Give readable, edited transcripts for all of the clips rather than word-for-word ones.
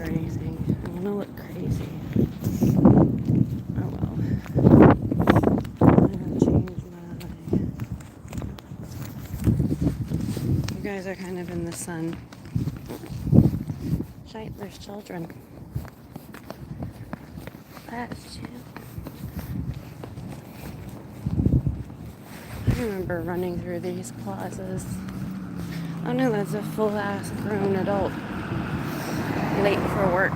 or anything. I'm gonna look crazy. Oh well. I'm gonna change my... You guys are kind of in the sun. Shite, there's children. That's chill. I remember running through these plazas. Oh no, that's a full-ass grown adult. Late for work.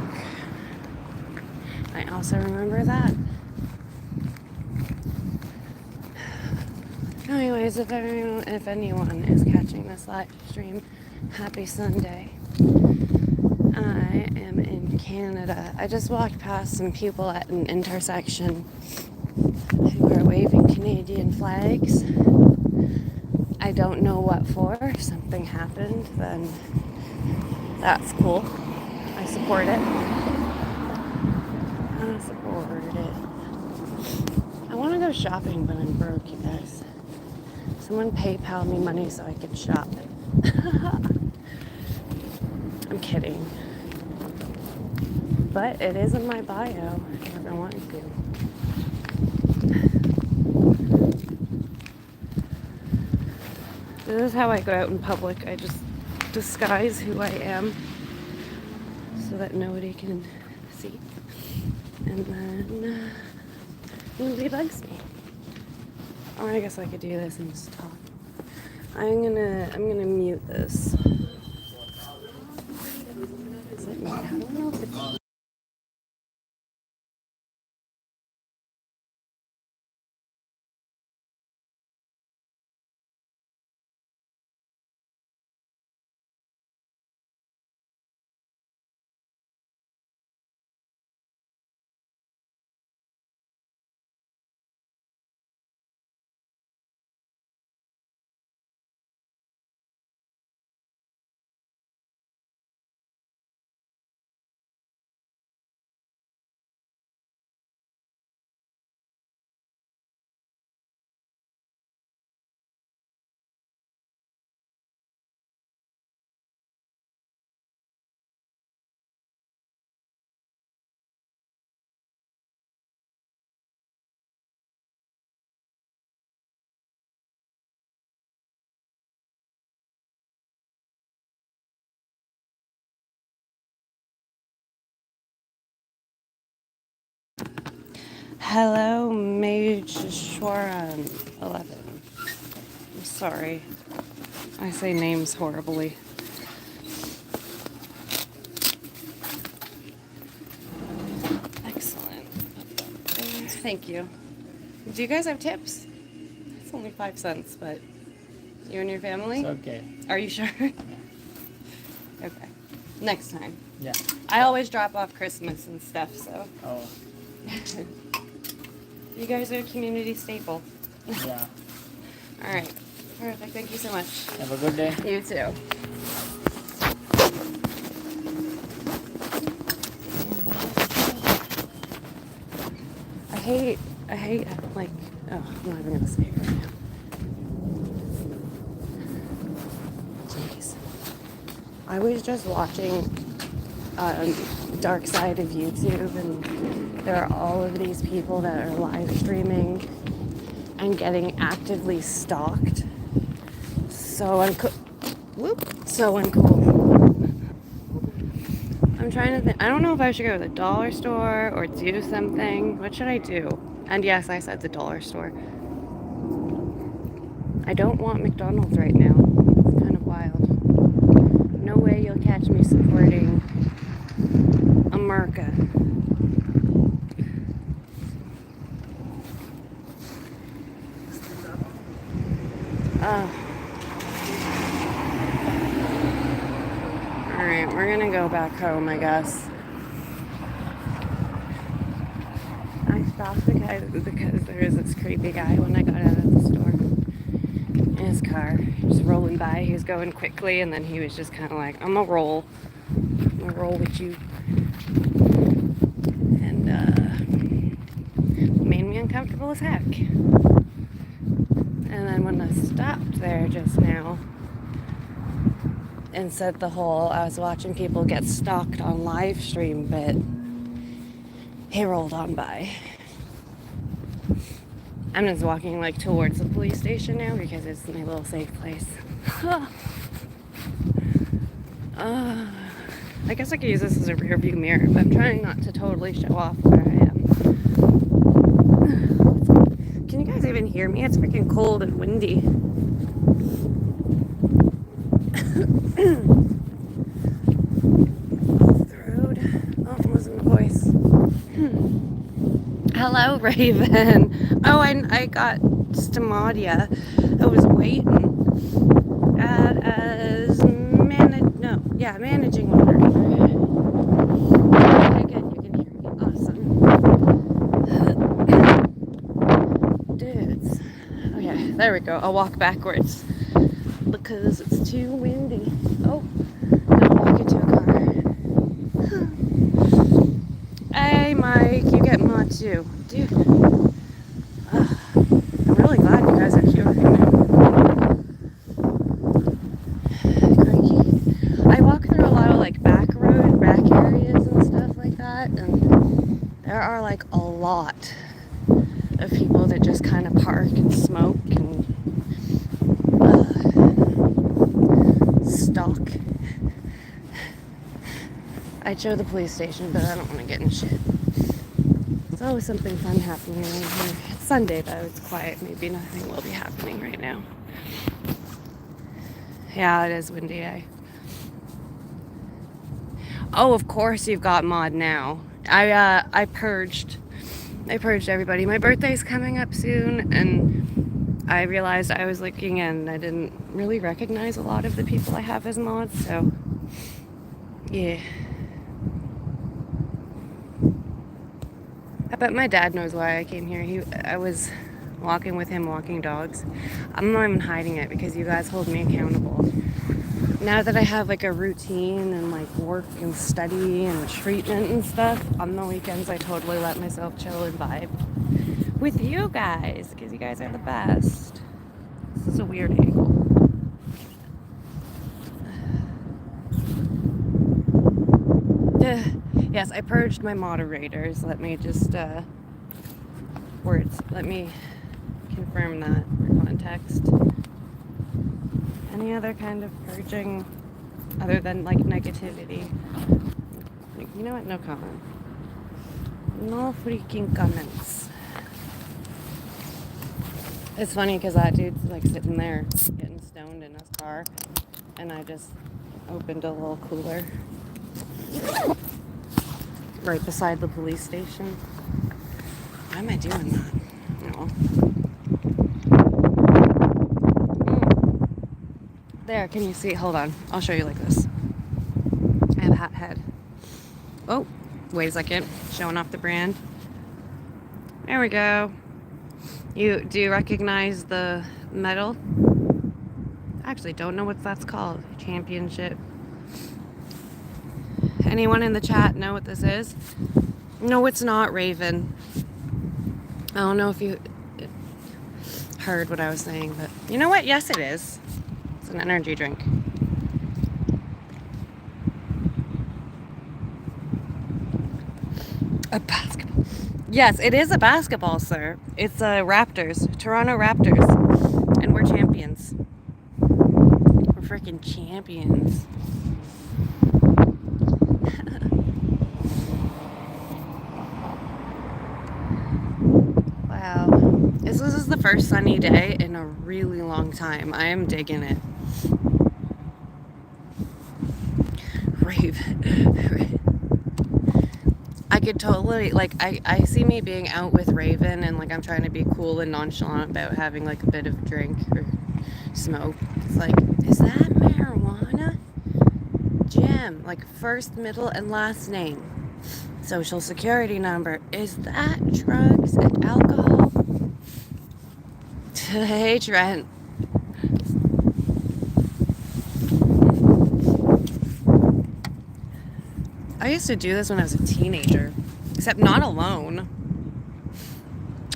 I also remember that. Anyways, if anyone is catching this live stream, happy Sunday. I am in Canada. I just walked past some people at an intersection who are waving Canadian flags. I don't know what for. If something happened, then that's cool. I support it. I support it. I want to go shopping, but I'm broke, you guys. Someone PayPal me money so I can shop. I'm kidding. But it is in my bio if you ever want to. This is how I go out in public. I just disguise who I am so that nobody can see. And then nobody bugs me. Or I guess I could do this and just talk. I'm gonna mute this. Is it me? I don't know if it's... Hello, Mage Shwaran 11. I'm sorry. I say names horribly. Excellent. Thank you. Do you guys have tips? It's only 5 cents, but you and your family? It's okay. Are you sure? Okay. Next time. Yeah. I always drop off Christmas and stuff, so. Oh. You guys are a community staple. Yeah. All right. Perfect. Thank you so much. Have a good day. You too. I hate, like, oh, I'm not even going to say it right now. Jeez. I was just watching Dark Side of YouTube, and there are all of these people that are live streaming and getting actively stalked. So uncool. I'm trying to think. I don't know if I should go to the dollar store or do something. What should I do? And yes, I said the dollar store. I don't want McDonald's right now. It's kind of wild. No way you'll catch me supporting America. Alright, we're gonna go back home, I guess. I stopped the guy because there was this creepy guy when I got out of the store in his car, just rolling by. He was going quickly, and then he was just kind of like, I'm gonna roll with you. And made me uncomfortable as heck. And then when I stopped there just now, and said the whole, I was watching people get stalked on live stream, but he rolled on by. I'm just walking like towards the police station now because it's my little safe place. I guess I could use this as a rear view mirror, but I'm trying not to totally show off where I am. Can you guys even hear me? It's freaking cold and windy. Off the road. Oh, I'm losing my voice. Hello, Raven. Oh, I got Stamadia. I was waiting as managing moderator. Okay, good. You can hear me. Awesome. Dudes. Okay, there we go. I'll walk backwards because it's too windy. Oh, I'll walk into a car. Hey, Mike, you get mod too. Dude. I'm really glad you guys are here right now. Crikey. I walk through a lot of like back areas and stuff like that, and there are like a lot of people that just kind of park and smoke and stalk. I'd show the police station, but I don't want to get in shit. There's always something fun happening around here. It's Sunday though, it's quiet. Maybe nothing will be happening right now. Yeah, it is windy, eh? Oh, of course you've got mod now. I purged everybody. My birthday's coming up soon, and I realized I was looking and I didn't really recognize a lot of the people I have as mods, so yeah. I bet my dad knows why I came here. I was walking with him, walking dogs. I'm not even hiding it because you guys hold me accountable. Now that I have like a routine and like work and study and treatment and stuff, on the weekends I totally let myself chill and vibe with you guys because you guys are the best. This is a weird angle. Yes, I purged my moderators. Let me just let me confirm that for context. Any other kind of purging other than like negativity? You know what? No comment. No freaking comments. It's funny because that dude's like sitting there getting stoned in his car, and I just opened a little cooler right beside the police station. Why am I doing that? No. There, can you see? Hold on. I'll show you like this. I have a hat head. Oh, wait a second. Showing off the brand. There we go. Do you recognize the medal? I actually don't know what that's called. Championship. Anyone in the chat know what this is? No, it's not, Raven. I don't know if you heard what I was saying, but you know what? Yes, it is. It's an energy drink. A basketball. Yes, it is a basketball, sir. It's Raptors, Toronto Raptors, and we're champions. We're freaking champions. Wow. This is the first sunny day in a really long time. I am digging it. Raven. I could totally, like, I see me being out with Raven and, like, I'm trying to be cool and nonchalant about having, like, a bit of drink or smoke. It's like, is that marijuana? Gem, like, first, middle, and last name. Social security number. Is that drugs and alcohol? Hey, Trent. I used to do this when I was a teenager, except not alone.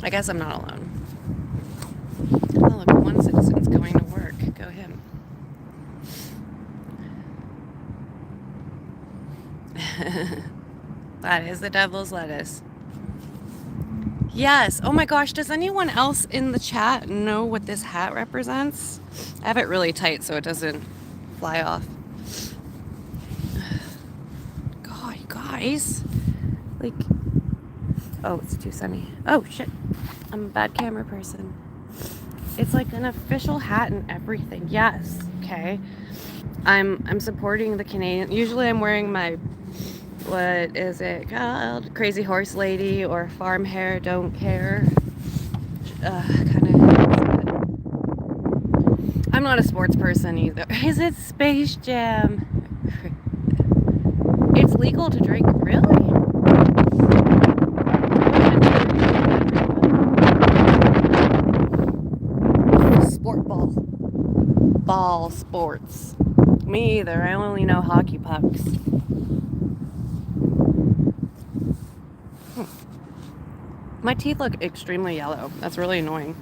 I guess I'm not alone. Oh, look, one citizen's going to work. Go him. That is the devil's lettuce. Yes. Oh my gosh, does anyone else in the chat know what this hat represents? I have it really tight so it doesn't fly off. God, you guys. Like, oh, it's too sunny. Oh, shit. I'm a bad camera person. It's like an official hat and everything. Yes. Okay. I'm supporting the Canadian. Usually I'm wearing my, what is it called? Crazy Horse Lady or Farm Hair Don't Care. Kind of. I'm not a sports person either. Is it Space Jam? It's legal to drink, really? Sport ball. Ball sports. Me either. I only know hockey pucks. My teeth look extremely yellow. That's really annoying.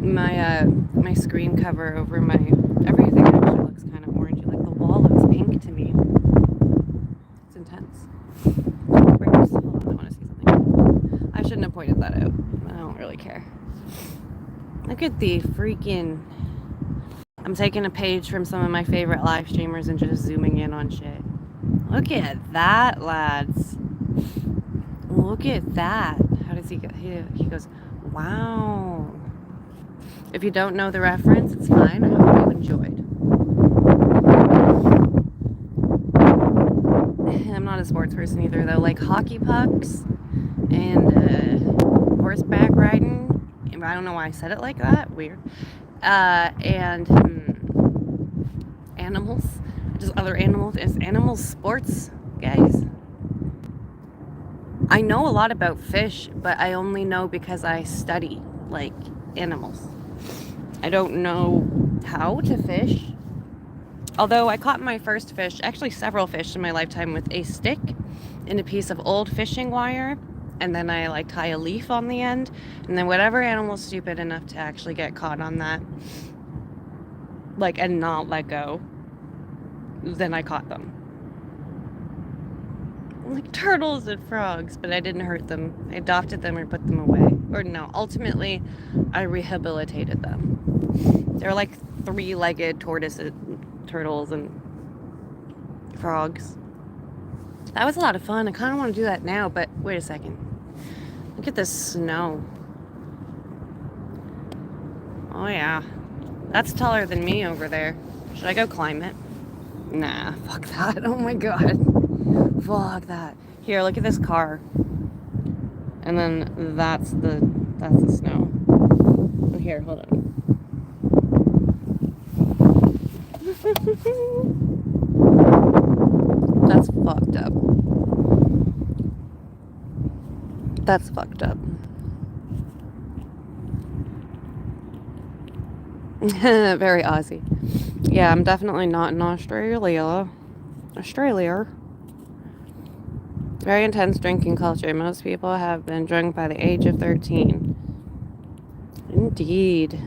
My screen cover over my everything actually looks kind of orangey. Like the wall looks pink to me. It's intense. Hold on, I want to see something. I shouldn't have pointed that out. I don't really care. Look at the freaking. I'm taking a page from some of my favorite live streamers and just zooming in on shit. Look at that, lads. Look at that. How does he go? He goes, wow. If you don't know the reference, it's fine. I hope you enjoyed. I'm not a sports person either, though. Like hockey pucks and horseback riding. I don't know why I said it like that. Weird. And animals. Just other animals. Is animals sports, guys? I know a lot about fish, but I only know because I study, like, animals. I don't know how to fish. Although I caught my first fish, actually several fish in my lifetime, with a stick and a piece of old fishing wire. And then I, like, tie a leaf on the end. And then whatever animal's stupid enough to actually get caught on that, like, and not let go, then I caught them. Like turtles and frogs, but I didn't hurt them. I adopted them or put them away. Or no, ultimately, I rehabilitated them. They're like 3-legged tortoises, turtles, and frogs. That was a lot of fun. I kind of want to do that now, but wait a second. Look at this snow. Oh yeah. That's taller than me over there. Should I go climb it? Nah, fuck that. Oh my god. Fuck that. Here, look at this car. And then that's the snow. Oh, here, hold on. That's fucked up. That's fucked up. Very Aussie. Yeah, I'm definitely not in Australia. Very intense drinking culture. Most people have been drunk by the age of 13. Indeed.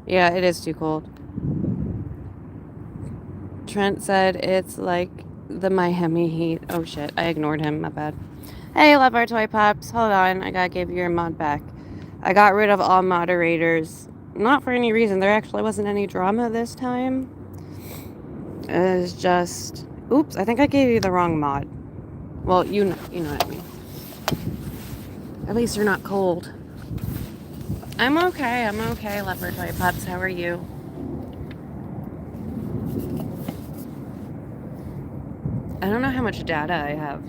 Yeah, it is too cold. Trent said it's like the Miami heat. Oh shit, I ignored him, my bad. Hey, love our toy pops. Hold on, I gotta give your mod back. I got rid of all moderators. Not for any reason. There actually wasn't any drama this time. It was just... Oops, I think I gave you the wrong mod. Well, you know what I mean. At least you're not cold. I'm okay, leopard toy pups. How are you? I don't know how much data I have.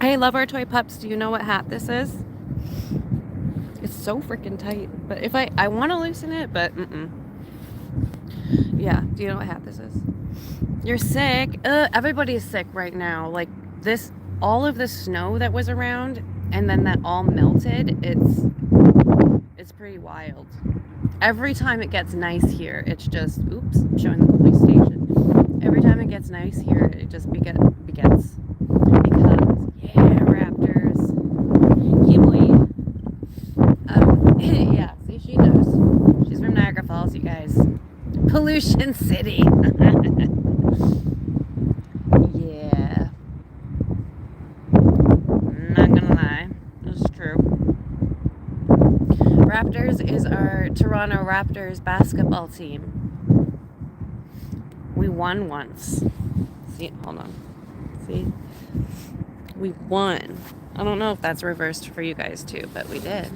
Hey, love our toy pups. Do you know what hat this is? It's so freaking tight. But if I want to loosen it, but yeah. Do you know what hat this is? You're sick. Everybody's sick right now. Like this, all of the snow that was around, and then that all melted. It's pretty wild. Every time it gets nice here, it's just oops. I'm showing the police station. Every time it gets nice here, it just begets. Because yeah, raptors. Yeah, boy. Yeah. See, she knows. She's from Niagara Falls, you guys. Pollution City. Yeah. Toronto Raptors basketball team. We won once. See, hold on. See? We won. I don't know if that's reversed for you guys too, but we did.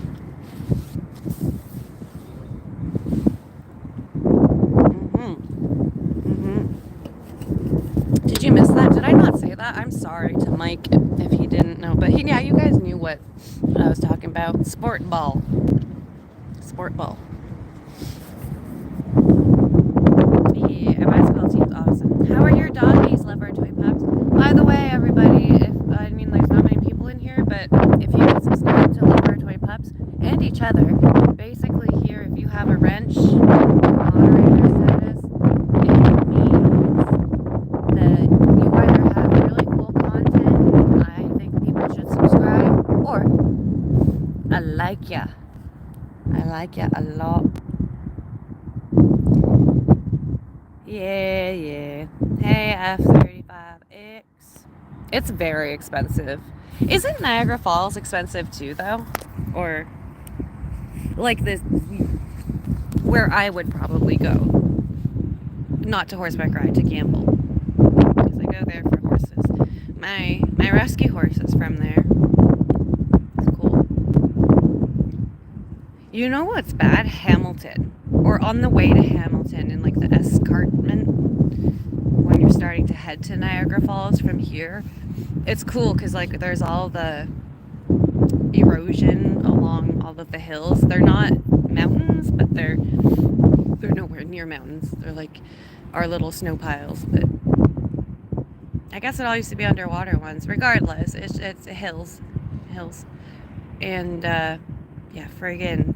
Did you miss that? Did I not say that? I'm sorry to Mike if he didn't know. But yeah, you guys knew what I was talking about. Sport ball. Sport ball. Yeah, basketball team's awesome. How are your doggies, Lover Toy Pups? By the way, everybody, there's not many people in here, but if you can subscribe to Lover Toy Pups and each other, basically here, if you have a wrench, moderator status, it means that you either have really cool content, I think people should subscribe, or I like ya. I like ya a lot. Yeah. Hey, F35X. It's very expensive. Isn't Niagara Falls expensive too, though? Or like this, where I would probably go. Not to horseback ride, to gamble. Because I go there for horses. My rescue horse is from there. It's cool. You know what's bad? Hamilton. Or on the way to Hamilton in like the escarpment when you're starting to head to Niagara Falls from here. It's cool because like there's all the erosion along all of the hills. They're not mountains, but they're nowhere near mountains. They're like our little snow piles. But I guess it all used to be underwater once. Regardless, it's hills, and yeah, friggin'.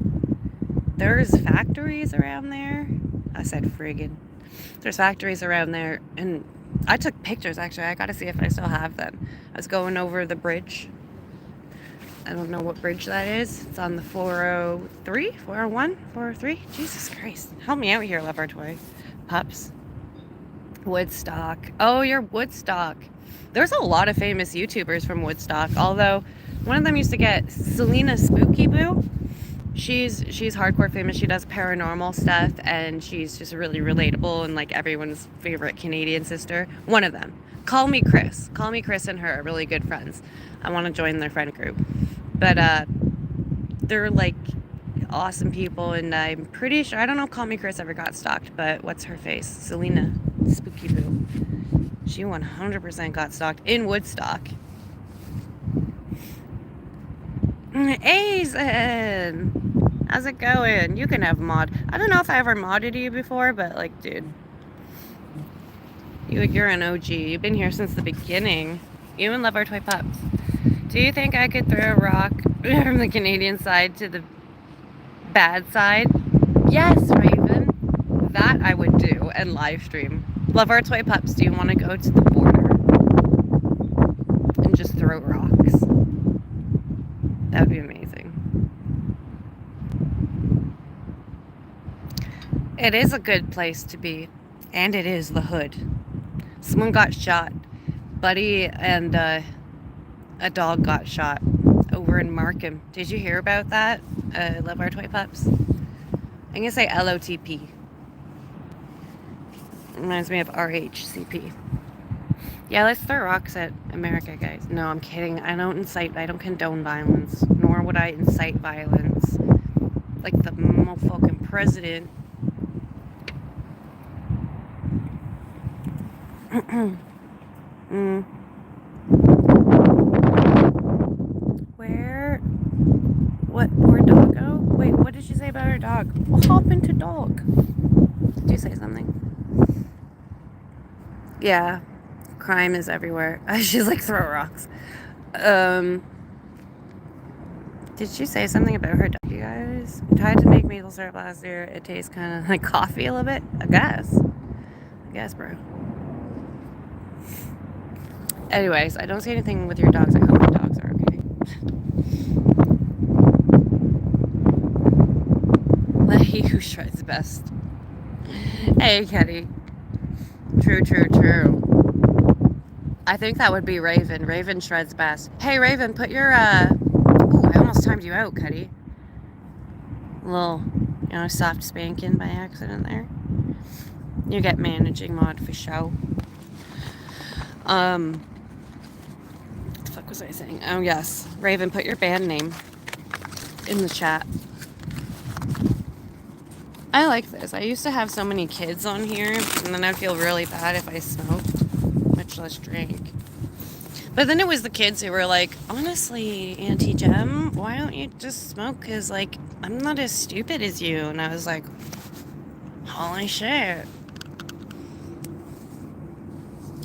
There's factories around there. I said friggin'. There's factories around there, and I took pictures, actually. I gotta see if I still have them. I was going over the bridge. I don't know what bridge that is. It's on the 403, 401, 403. Jesus Christ. Help me out here, Lover Toy Pups. Woodstock. Oh, you're Woodstock. There's a lot of famous YouTubers from Woodstock, although one of them used to get Selena Spooky Boo. She's hardcore famous. She does paranormal stuff, and she's just really relatable and like everyone's favorite Canadian sister. One of them. Call me Chris. Call me Chris and her are really good friends. I want to join their friend group. But they're like awesome people, and I'm pretty sure, I don't know if Call Me Chris ever got stalked, but what's her face? Selena Spooky Boo. She 100% got stalked in Woodstock. Aizen! How's it going? You can have mod. I don't know if I ever modded you before, but like, dude. You're an OG. You've been here since the beginning. You and Love Our Toy Pups. Do you think I could throw a rock from the Canadian side to the bad side? Yes, Raven. That I would do and live stream. Love Our Toy Pups, do you want to go to the border and just throw rocks? That would be amazing. It is a good place to be, and it is the hood. Someone got shot. Buddy and a dog got shot over in Markham. Did you hear about that? Love Our Toy Pups. I'm gonna say LOTP. Reminds me of RHCP. Yeah, let's throw rocks at America, guys. No, I'm kidding. I don't condone violence, nor would I incite violence. Like the motherfucking president. What, poor doggo? Wait, what did she say about her dog? What happened to dog? Did you say something? Yeah, crime is everywhere. She's like, throw rocks. Did she say something about her dog, you guys? I tried to make maple syrup last year. It tastes kind of like coffee a little bit. I guess, bro. Anyways, I don't see anything with your dogs. I hope the dogs are okay. Let he who shreds best. Hey, Kenny. True. I think that would be Raven. Raven shreds best. Hey, Raven, put your, Ooh, I almost timed you out, Cuddy. You're You know, soft spanking by accident there. You get managing mod for show. What the fuck was I saying? Oh, yes. Raven, put your band name in the chat. I like this. I used to have so many kids on here, and then I'd feel really bad if I smoked, much less drank. But then it was the kids who were like, honestly, Auntie Gem, why don't you just smoke? Because, like, I'm not as stupid as you. And I was like, holy shit.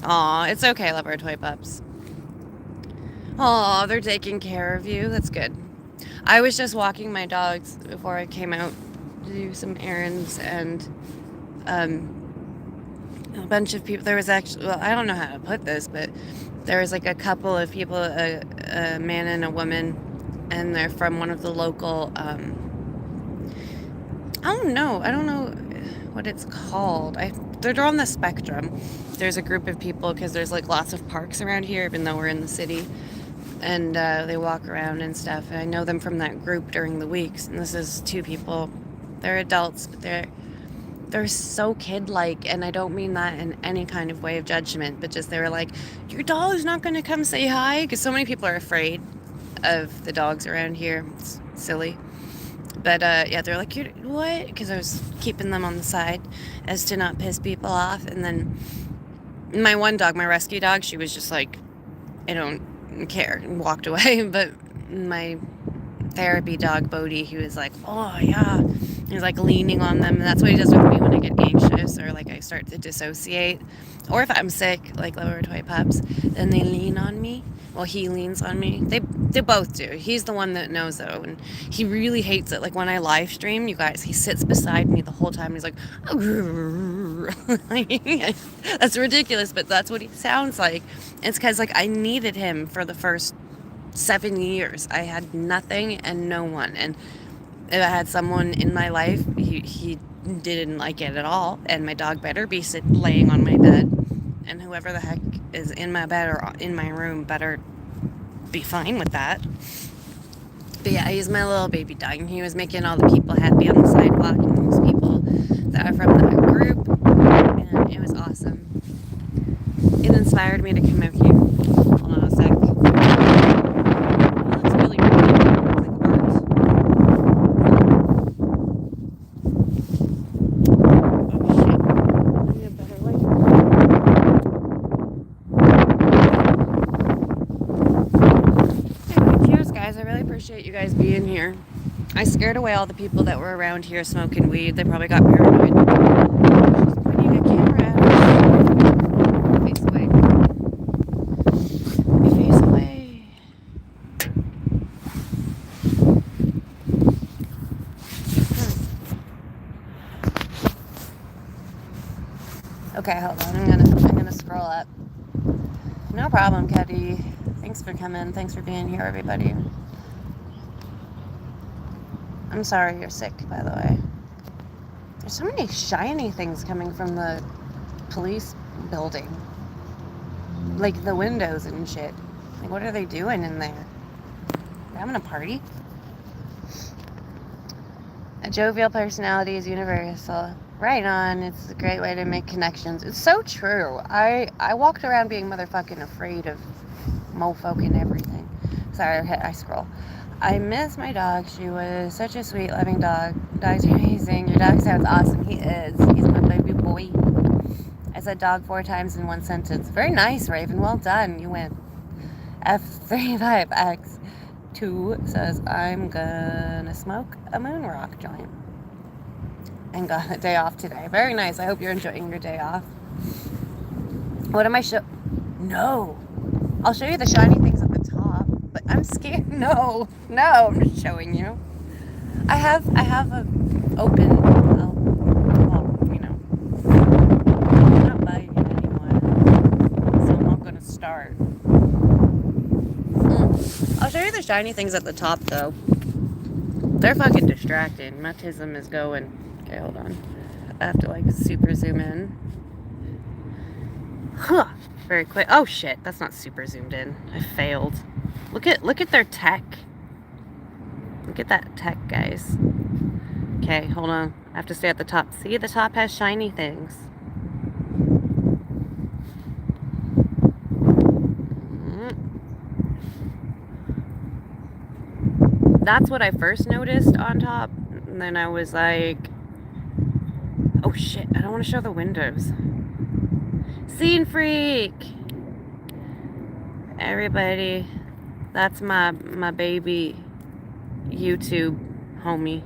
Aw, it's okay, love our toy pups. Aw, they're taking care of you. That's good. I was just walking my dogs before I came out to do some errands, and a bunch of people, there was actually, well, I don't know how to put this, but there was like a couple of people, a man and a woman, and they're from one of the local, I don't know what it's called. They're on the spectrum. There's a group of people, because there's like lots of parks around here, even though we're in the city, and they walk around and stuff, and I know them from that group during the weeks, and this is two people. They're adults, but they're so kid-like, and I don't mean that in any kind of way of judgment, but just they were like, your dog's not going to come say hi, because so many people are afraid of the dogs around here. It's silly. But yeah, they're like, what? Because I was keeping them on the side as to not piss people off. And then my one dog, my rescue dog, she was just like, I don't care, and walked away. But my therapy dog, Bodhi, he was like, oh yeah. He was like leaning on them, and that's what he does with me when I get anxious or like I start to dissociate, or if I'm sick, like lower toy pups, then they lean on me. Well, he leans on me. They both do. He's the one that knows though, and he really hates it. Like when I live stream, you guys, he sits beside me the whole time. And he's like, that's ridiculous, but that's what he sounds like. It's because like I needed him for the first 7 years. I had nothing and no one, and if I had someone in my life, he didn't like it at all, and my dog better be laying on my bed, and whoever the heck is in my bed or in my room better be fine with that. But yeah, he's my little baby dog, and he was making all the people happy on the sidewalk, and those people that are from that group, and it was awesome. It inspired me to come out here. Hold on a sec. It looks really pretty. It's like art. Oh shit. I need a better light. Anyway, cheers guys. I really appreciate you guys being here. I scared away all the people that were around here smoking weed. They probably got paranoid. She's pointing a camera at us. Face away. Face away. Okay, hold on. I'm gonna scroll up. No problem, Cuddy. Thanks for coming. Thanks for being here, everybody. I'm sorry you're sick, by the way. There's so many shiny things coming from the police building. Like the windows and shit. Like, what are they doing in there? They're having a party? A jovial personality is universal. Right on. It's a great way to make connections. It's so true. I walked around being motherfucking afraid of mofolk and everything. Sorry, I scroll. I miss my dog. She was such a sweet, loving dog. Dog's amazing. Your dog sounds awesome. He is. He's my baby boy. I said dog 4 times in one sentence. Very nice, Raven. Well done. You win. F35X2 says, I'm gonna smoke a moon rock joint. And got a day off today. Very nice. I hope you're enjoying your day off. What am I No. I'll show you the shiny things at the top, but I'm scared. No, I'm just showing you. I have a open, well, you know, I'm not biting anyone, so I'm not gonna start. I'll show you the shiny things at the top, though. They're fucking distracting. My tism is going. Okay, hold on. I have to, like, super zoom in. Huh. Very quick. Oh, shit. That's not super zoomed in. I failed. Look at their tech. Look at that tech, guys. Okay, hold on. I have to stay at the top. See, the top has shiny things. That's what I first noticed on top. And then I was like, oh shit, I don't want to show the windows. Scene freak! Everybody, that's my baby YouTube homie.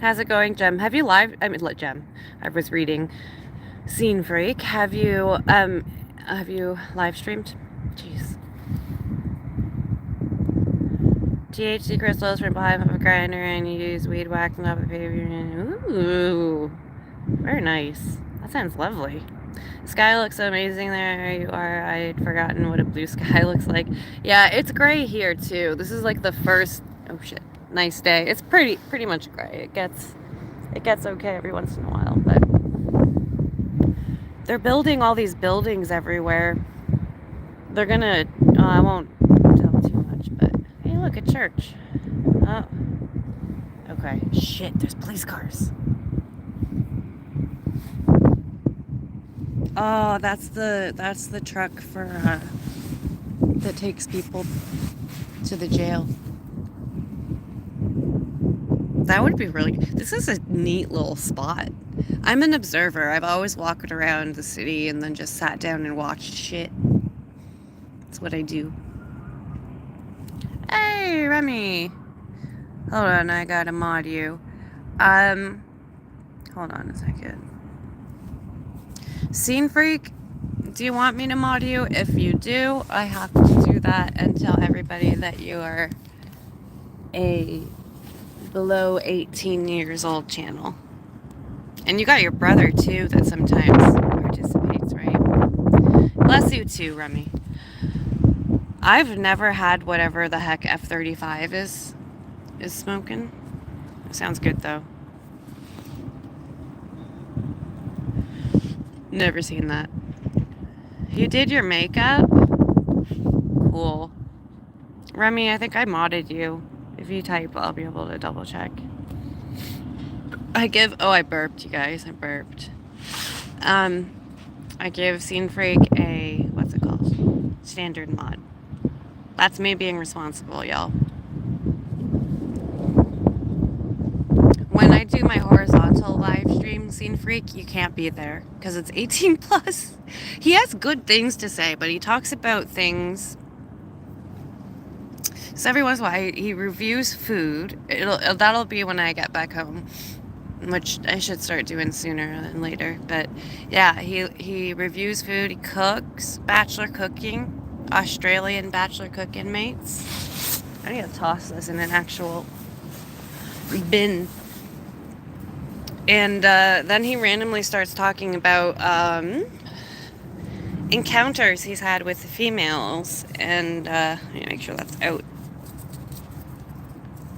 How's it going, Gem? Have you Gem. I was reading Scene Freak. Have you live streamed? Jeez. THC crystals from behind of a grinder and you use weed wax and up a paper. Ooh. Very nice. That sounds lovely. The sky looks amazing there you are. I'd forgotten what a blue sky looks like. Yeah, it's gray here too. This is like the first, oh shit, nice day. It's pretty much gray. It gets okay every once in a while, but they're building all these buildings everywhere. They're gonna, I won't tell too much, but hey, look, a church. Oh, okay. Shit, there's police cars. Oh, that's the truck for that takes people to the jail. That would be really good. This is a neat little spot. I'm an observer. I've always walked around the city and then just sat down and watched shit. That's what I do. Hey, Remy. Hold on, I gotta mod you. Hold on a second. Scene Freak, do you want me to mod you? If you do, I have to do that and tell everybody that you are a below 18 years old channel. And you got your brother too that sometimes participates, right? Bless you too, Remy. I've never had whatever the heck F-35 is smoking. It sounds good though. Never seen that. You did your makeup? Cool. Remy, I think I modded you. If you type, I'll be able to double check. I burped, you guys. I burped. I give Scene Freak a, what's it called? Standard mod. That's me being responsible, y'all. When I do my horizontal live stream, Scene Freak, you can't be there because it's 18 plus. He has good things to say, but he talks about things. So every once in a while, he reviews food. That'll be when I get back home, which I should start doing sooner than later. But yeah, he reviews food. He cooks, bachelor cooking, Australian bachelor cooking mates. I need to toss this in an actual bin. And then he randomly starts talking about encounters he's had with females. And let me make sure that's out.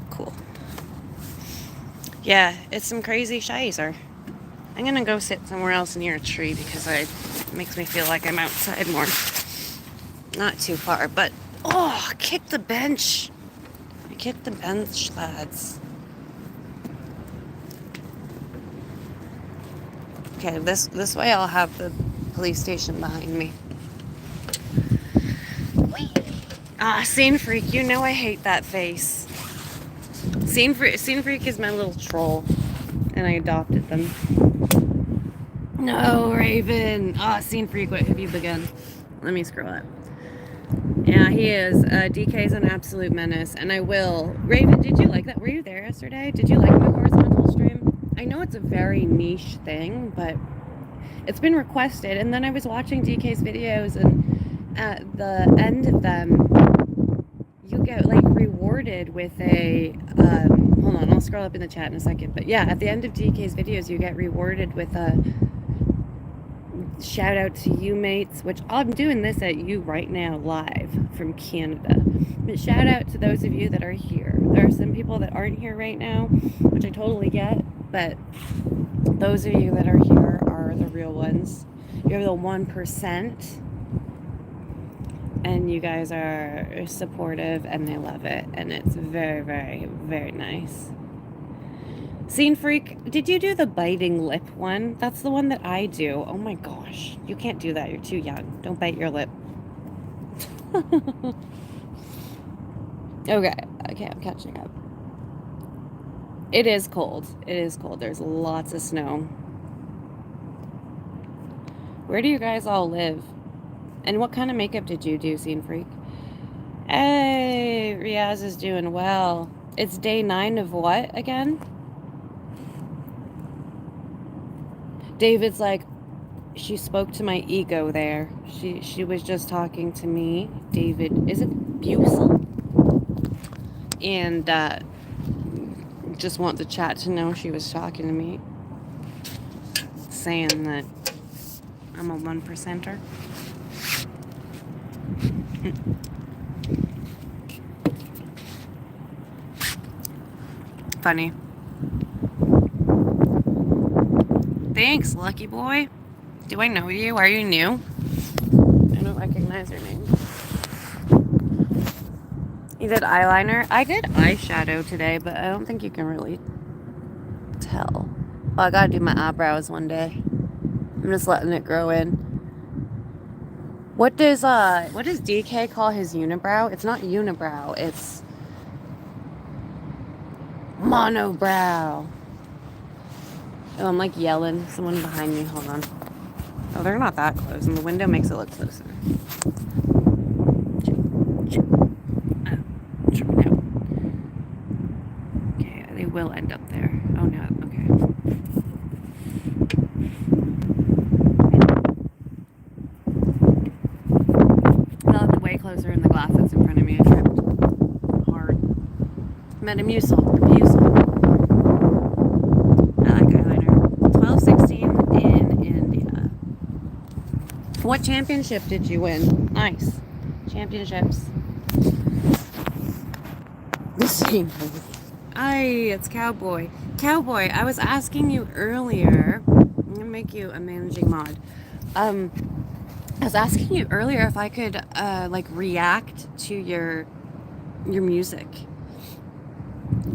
Cool. Yeah, it's some crazy shizer. I'm gonna go sit somewhere else near a tree because it makes me feel like I'm outside more. Not too far, but oh, kick the bench. I kicked the bench, lads. Okay, this way I'll have the police station behind me. Scene Freak, you know I hate that face. Scene Freak is my little troll, and I adopted them. No, Raven. Scene Freak, what have you begun? Let me scroll up. Yeah, he is. DK's an absolute menace, and I will. Raven, did you like that? Were you there yesterday? Did you like my horizontal stream? I know it's a very niche thing, but it's been requested. And then I was watching DK's videos, and at the end of them, you get like rewarded with a, hold on, I'll scroll up in the chat in a second. But yeah, at the end of DK's videos, you get rewarded with a shout out to you mates, which I'm doing this at you right now live from Canada. But shout out to those of you that are here. There are some people that aren't here right now, which I totally get. But those of you that are here are the real ones. You're the 1%. And you guys are supportive and they love it. And it's very, very, very nice. Scene Freak, did you do the biting lip one? That's the one that I do. Oh my gosh. You can't do that. You're too young. Don't bite your lip. Okay, I'm catching up. It is cold. It is cold. There's lots of snow. Where do you guys all live? And what kind of makeup did you do, Scene Freak? Hey, Riaz is doing well. It's day 9 of what again? David's like, she spoke to my ego there. She was just talking to me. David, is it Busel? And just want the chat to know she was talking to me, saying that I'm a 1%er. Funny. Thanks, lucky boy. Do I know you? Are you new? I don't recognize your name. You did eyeliner? I did eyeshadow today, but I don't think you can really tell. Well, I gotta do my eyebrows one day. I'm just letting it grow in. What does DK call his unibrow? It's not unibrow, it's monobrow. Oh, I'm like yelling. Someone behind me. Hold on. Oh, they're not that close, and the window makes it look closer. Okay, they will end up there. Oh no, okay. They'll have to way closer in the glass that's in front of me. I tripped hard. Metamucil. I like eyeliner. 12/16 in India. What championship did you win? Nice. Championships. The same thing. Aye, it's Cowboy. Cowboy, I was asking you earlier. I'm gonna make you a managing mod. I was asking you earlier if I could like react to your music.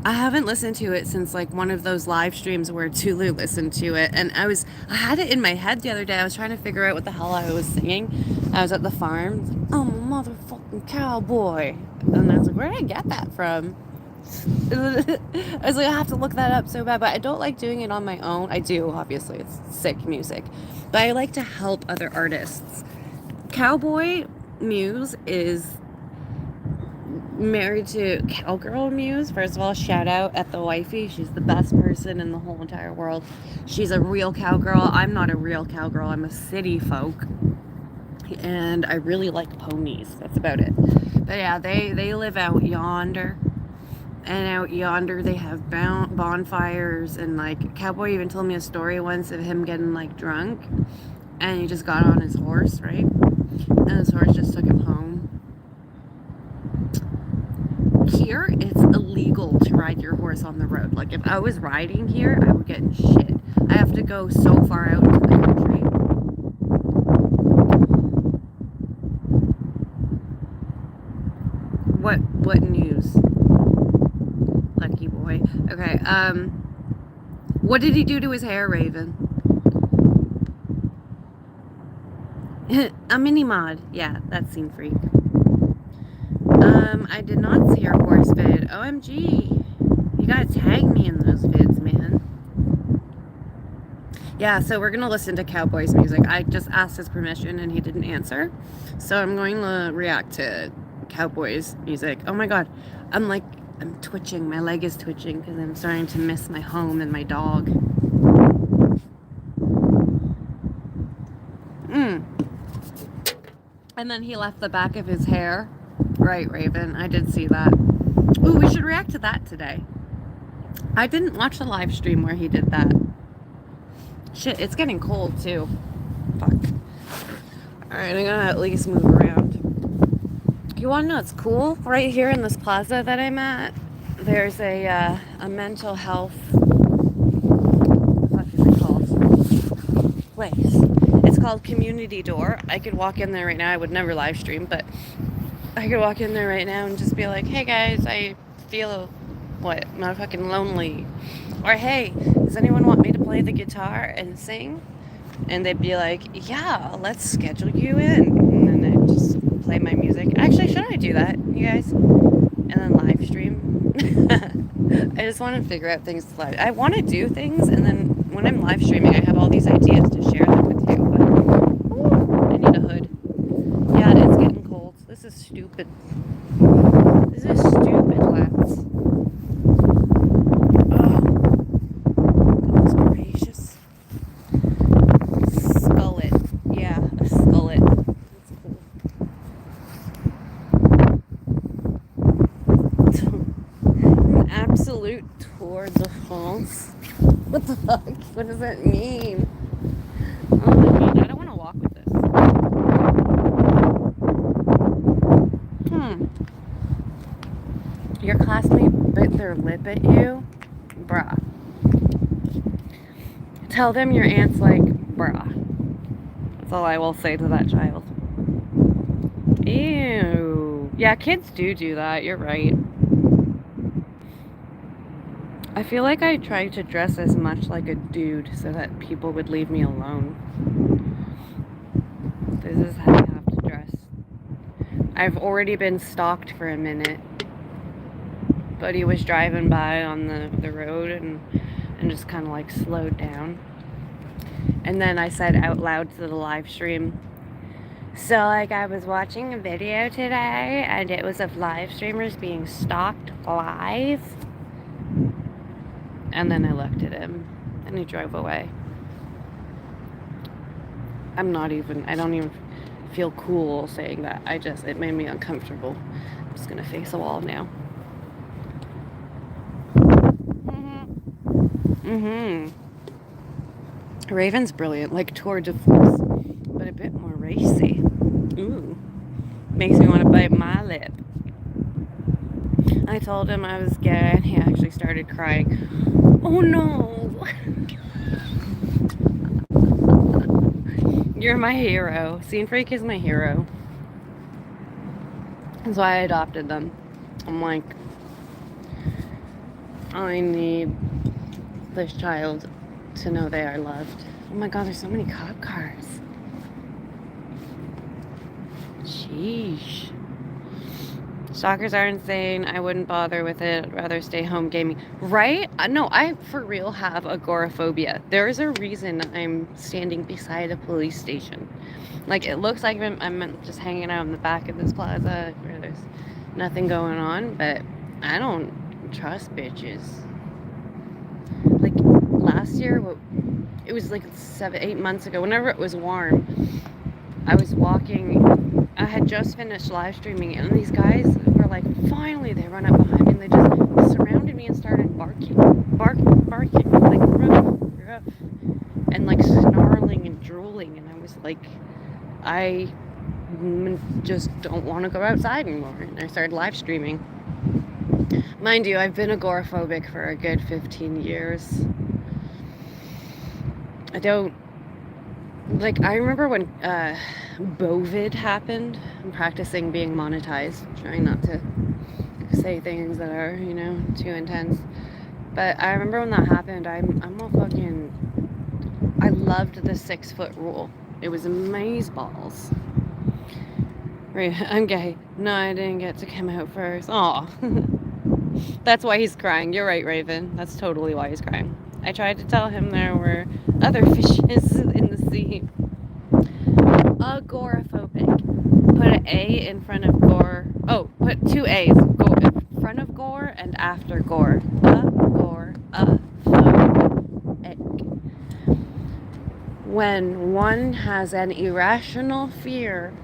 I haven't listened to it since like one of those live streams where Tulu listened to it, and I had it in my head the other day. I was trying to figure out what the hell I was singing. I was at the farm. I'm a motherfucking cowboy, and I was like, where did I get that from? I was like, I have to look that up so bad, but I don't like doing it on my own. I do, obviously, it's sick music, but I like to help other artists. Cowboy Muse is married to Cowgirl Muse. First of all, shout out at the wifey. She's the best person in the whole entire world. She's a real cowgirl. I'm not a real cowgirl. I'm a city folk, and I really like ponies. That's about it. But yeah, they live out yonder. And out yonder they have bonfires, and like Cowboy even told me a story once of him getting like drunk, and he just got on his horse, right? And his horse just took him home. Here it's illegal to ride your horse on the road. Like if I was riding here, I would get in shit. I have to go so far out into the country. What news? Lucky boy. Okay, what did he do to his hair, Raven? A mini mod. Yeah, that's Scene Freak. I did not see your horse vid. OMG. You gotta tag me in those vids, man. Yeah, so we're gonna listen to Cowboy's music. I just asked his permission and he didn't answer. So I'm going to react to Cowboy's music. Oh my god. I'm twitching. My leg is twitching because I'm starting to miss my home and my dog. And then he left the back of his hair. Right, Raven. I did see that. Ooh, we should react to that today. I didn't watch the live stream where he did that. Shit, it's getting cold too. Fuck. Alright, I'm gonna at least move around. You wanna know what's cool? Right here in this plaza that I'm at, there's a mental health, what the fuck is it called? Place. It's called Community Door. I could walk in there right now. I would never live stream, but I could walk in there right now and just be like, hey guys, I feel, motherfucking lonely. Or hey, does anyone want me to play the guitar and sing? And they'd be like, yeah, let's schedule you in. And then I'd just play my music. Actually, should I do that, you guys? And then live stream. I just want to figure out things to live. I want to do things, and then when I'm live streaming, I have all these ideas to share them with you. But I need a hood. Yeah, it's getting cold. This is stupid. This is stupid, lads. Oh, goodness gracious. Skullet. Yeah, a skullet. That's cool. An absolute tour de France. What the fuck? What does that mean? Oh, I don't want to walk with this. Your classmate bit their lip at you? Bruh. Tell them your aunt's like, bruh. That's all I will say to that child. Ew. Yeah, kids do that. You're right. I feel like I try to dress as much like a dude so that people would leave me alone. This is how you have to dress. I've already been stalked for a minute. Buddy was driving by on the road and just kind of like slowed down. And then I said out loud to the live stream, so like I was watching a video today and it was of live streamers being stalked live. And then I looked at him and he drove away. I don't even feel cool saying that. It made me uncomfortable. I'm just gonna face a wall now. Raven's brilliant, like Tour de France, but a bit more racy. Ooh, makes me want to bite my lip. I told him I was gay and he actually started crying. Oh no! You're my hero. Scene Freak is my hero. That's why I adopted them. I'm like, I need this child to know they are loved. Oh my god, there's so many cop cars. Sheesh. Stalkers are insane. I wouldn't bother with it. I'd rather stay home gaming. Right? No, I for real have agoraphobia. There is a reason I'm standing beside a police station. Like, it looks like I'm just hanging out in the back of this plaza where there's nothing going on, but I don't trust bitches. Like, last year, it was like 7-8 months ago, whenever it was warm, I was walking. I had just finished live streaming, and these guys were like, finally, they run up behind me, and they just surrounded me and started barking, like ruff, and like snarling and drooling, and I was like, I just don't want to go outside anymore, and I started live streaming. Mind you, I've been agoraphobic for a good 15 years. I remember when Bovid happened. I'm practicing being monetized, trying not to say things that are, too intense. But I remember when that happened, I loved the 6-foot rule. It was amazeballs. Right, I'm gay. No, I didn't get to come out first. Aw. That's why he's crying. You're right, Raven. That's totally why he's crying. I tried to tell him there were other fishes in the sea. Agoraphobic. Put an A in front of gore. Oh, put 2 A's. Go in front of gore and after gore. Agoraphobic. When one has an irrational fear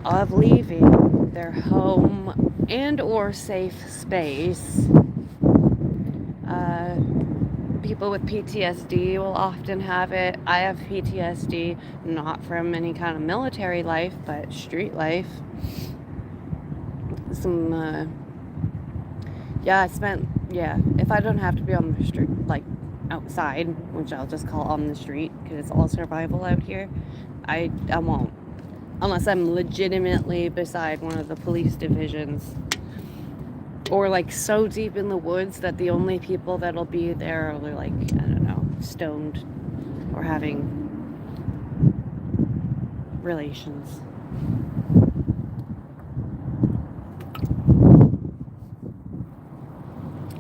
of leaving their home and or safe space, people with PTSD will often have it. I have PTSD, not from any kind of military life, but street life. If I don't have to be on the street, like outside, which I'll just call on the street because it's all survival out here, I won't. Unless I'm legitimately beside one of the police divisions. Or like so deep in the woods that the only people that'll be there are like, I don't know, stoned or having relations.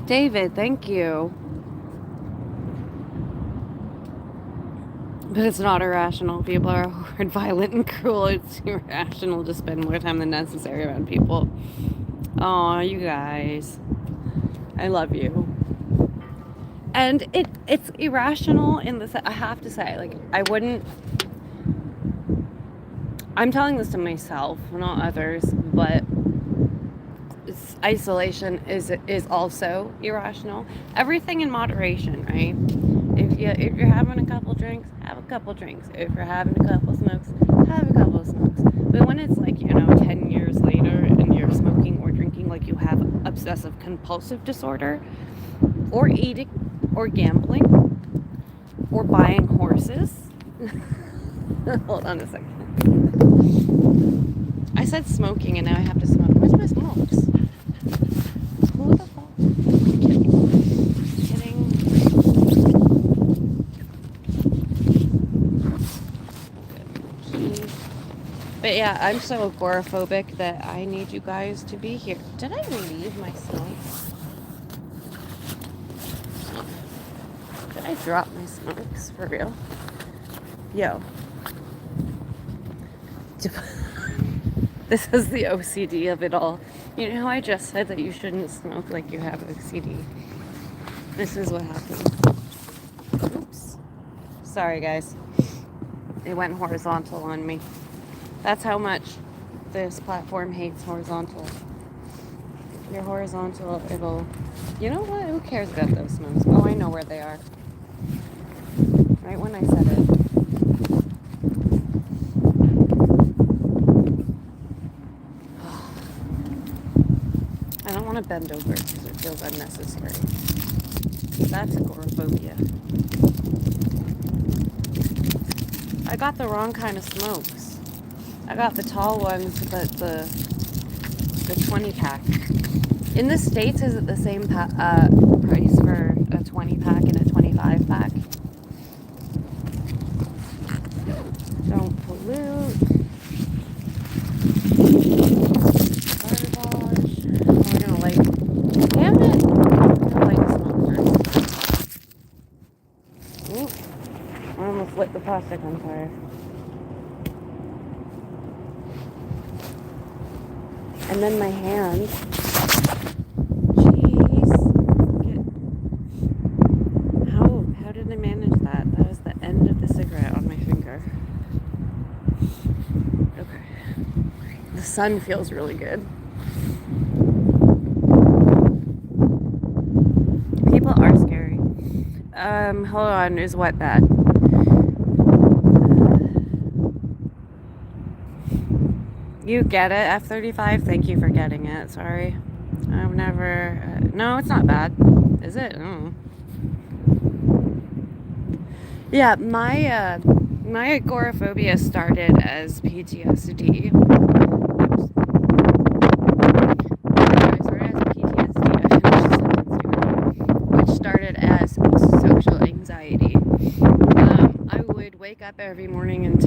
David, thank you. But it's not irrational. People are hard, violent, and cruel. It's irrational to spend more time than necessary around people. Oh, you guys. I love you. And it's irrational in the I have to say, like, I wouldn't... I'm telling this to myself, not others, but isolation is also irrational. Everything in moderation, right? If you're having a couple drinks, have a couple drinks. If you're having a couple smokes, have a couple smokes. But when it's like, 10 years later and you're smoking or drinking like you have obsessive compulsive disorder, or eating, or gambling, or buying horses. Hold on a second. I said smoking and now I have to smoke. Where's my smokes? Who the fuck? I'm kidding. But yeah, I'm so agoraphobic that I need you guys to be here. Did I leave my smokes? Did I drop my smokes? For real? Yo. This is the OCD of it all. You know how I just said that you shouldn't smoke like you have OCD? This is what happened. Oops. Sorry, guys. It went horizontal on me. That's how much this platform hates horizontal. If you're horizontal, it'll... You know what? Who cares about those smokes? Oh, I know where they are. Right when I said it. I don't want to bend over because it feels unnecessary. That's agoraphobia. I got the wrong kind of smokes. I got the tall ones, but the 20 pack. In the States, is it the same price for a 20 pack and a 25 pack? Don't pollute. Garbage. We're gonna light. Damn it! I'm gonna light the smoke first. Oop. I almost lit the plastic on fire. And then my hand. Jeez. How did I manage that? That was the end of the cigarette on my finger. Okay. The sun feels really good. People are scary. Hold on. Is what bad? You get it, F-35? Thank you for getting it. Sorry. I've never... no, it's not bad. Is it? Oh. Yeah, my agoraphobia started as PTSD. Which started as social anxiety. I would wake up every morning and not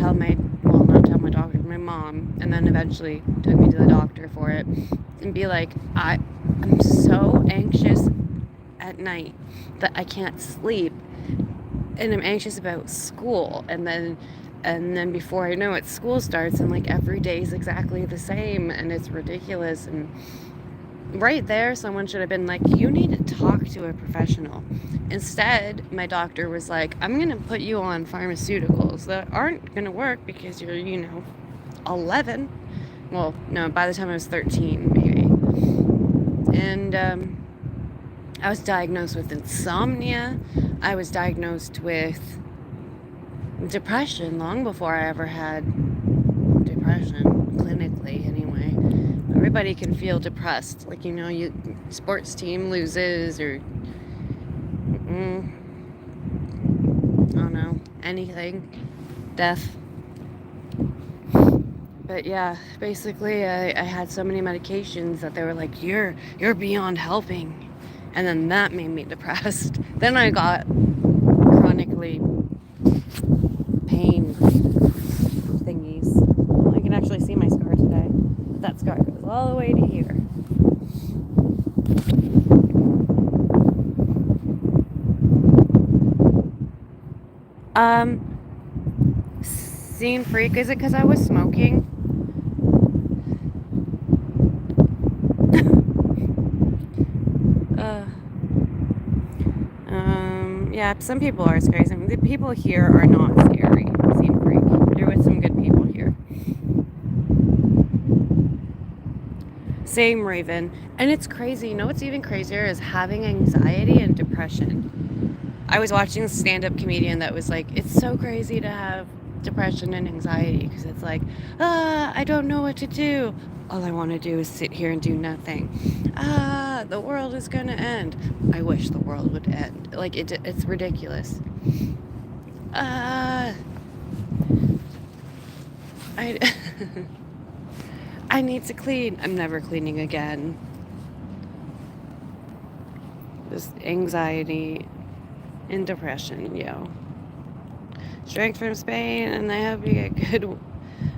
tell my doctor, my mom, and then eventually took me to the doctor for it, and be like, I'm so anxious at night that I can't sleep, and I'm anxious about school, and then before I know it, school starts, and like every day is exactly the same, and it's ridiculous. And right there, someone should have been like, you need to talk to a professional. Instead, my doctor was like, I'm going to put you on pharmaceuticals that aren't going to work because you're, 11. Well, no, by the time I was 13, maybe. And I was diagnosed with insomnia. I was diagnosed with depression long before I ever had depression, clinically anyway. Everybody can feel depressed. Like, sports team loses or... anything, death. But yeah, basically, I had so many medications that they were like, you're beyond helping, and then that made me depressed. Then I got chronically pain thingies. I can actually see my scar today, but that scar goes all the way to here. Scene freak, is it because I was smoking? uh, yeah, some people are scary. The people here are not scary. Scene freak, you're with some good people here. Same, Raven. And it's crazy. You know what's even crazier is having anxiety and depression. I was watching a stand-up comedian that was like, it's so crazy to have depression and anxiety because it's like, I don't know what to do. All I want to do is sit here and do nothing. The world is gonna end. I wish the world would end. Like, it's ridiculous. I I need to clean. I'm never cleaning again. Just anxiety and depression, yo. Strength from Spain, and I hope you get good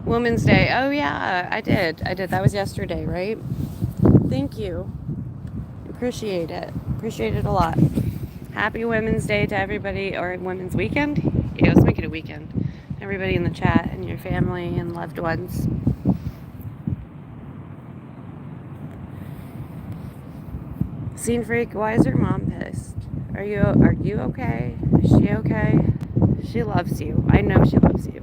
Women's Day. Oh yeah, I did. That was yesterday, right? Thank you. Appreciate it. Appreciate it a lot. Happy Women's Day to everybody, or Women's Weekend. Yeah, let's make it a weekend. Everybody in the chat and your family and loved ones. Scene freak, why is your mom pissed? Are you okay? Is she okay? She loves you. I know she loves you.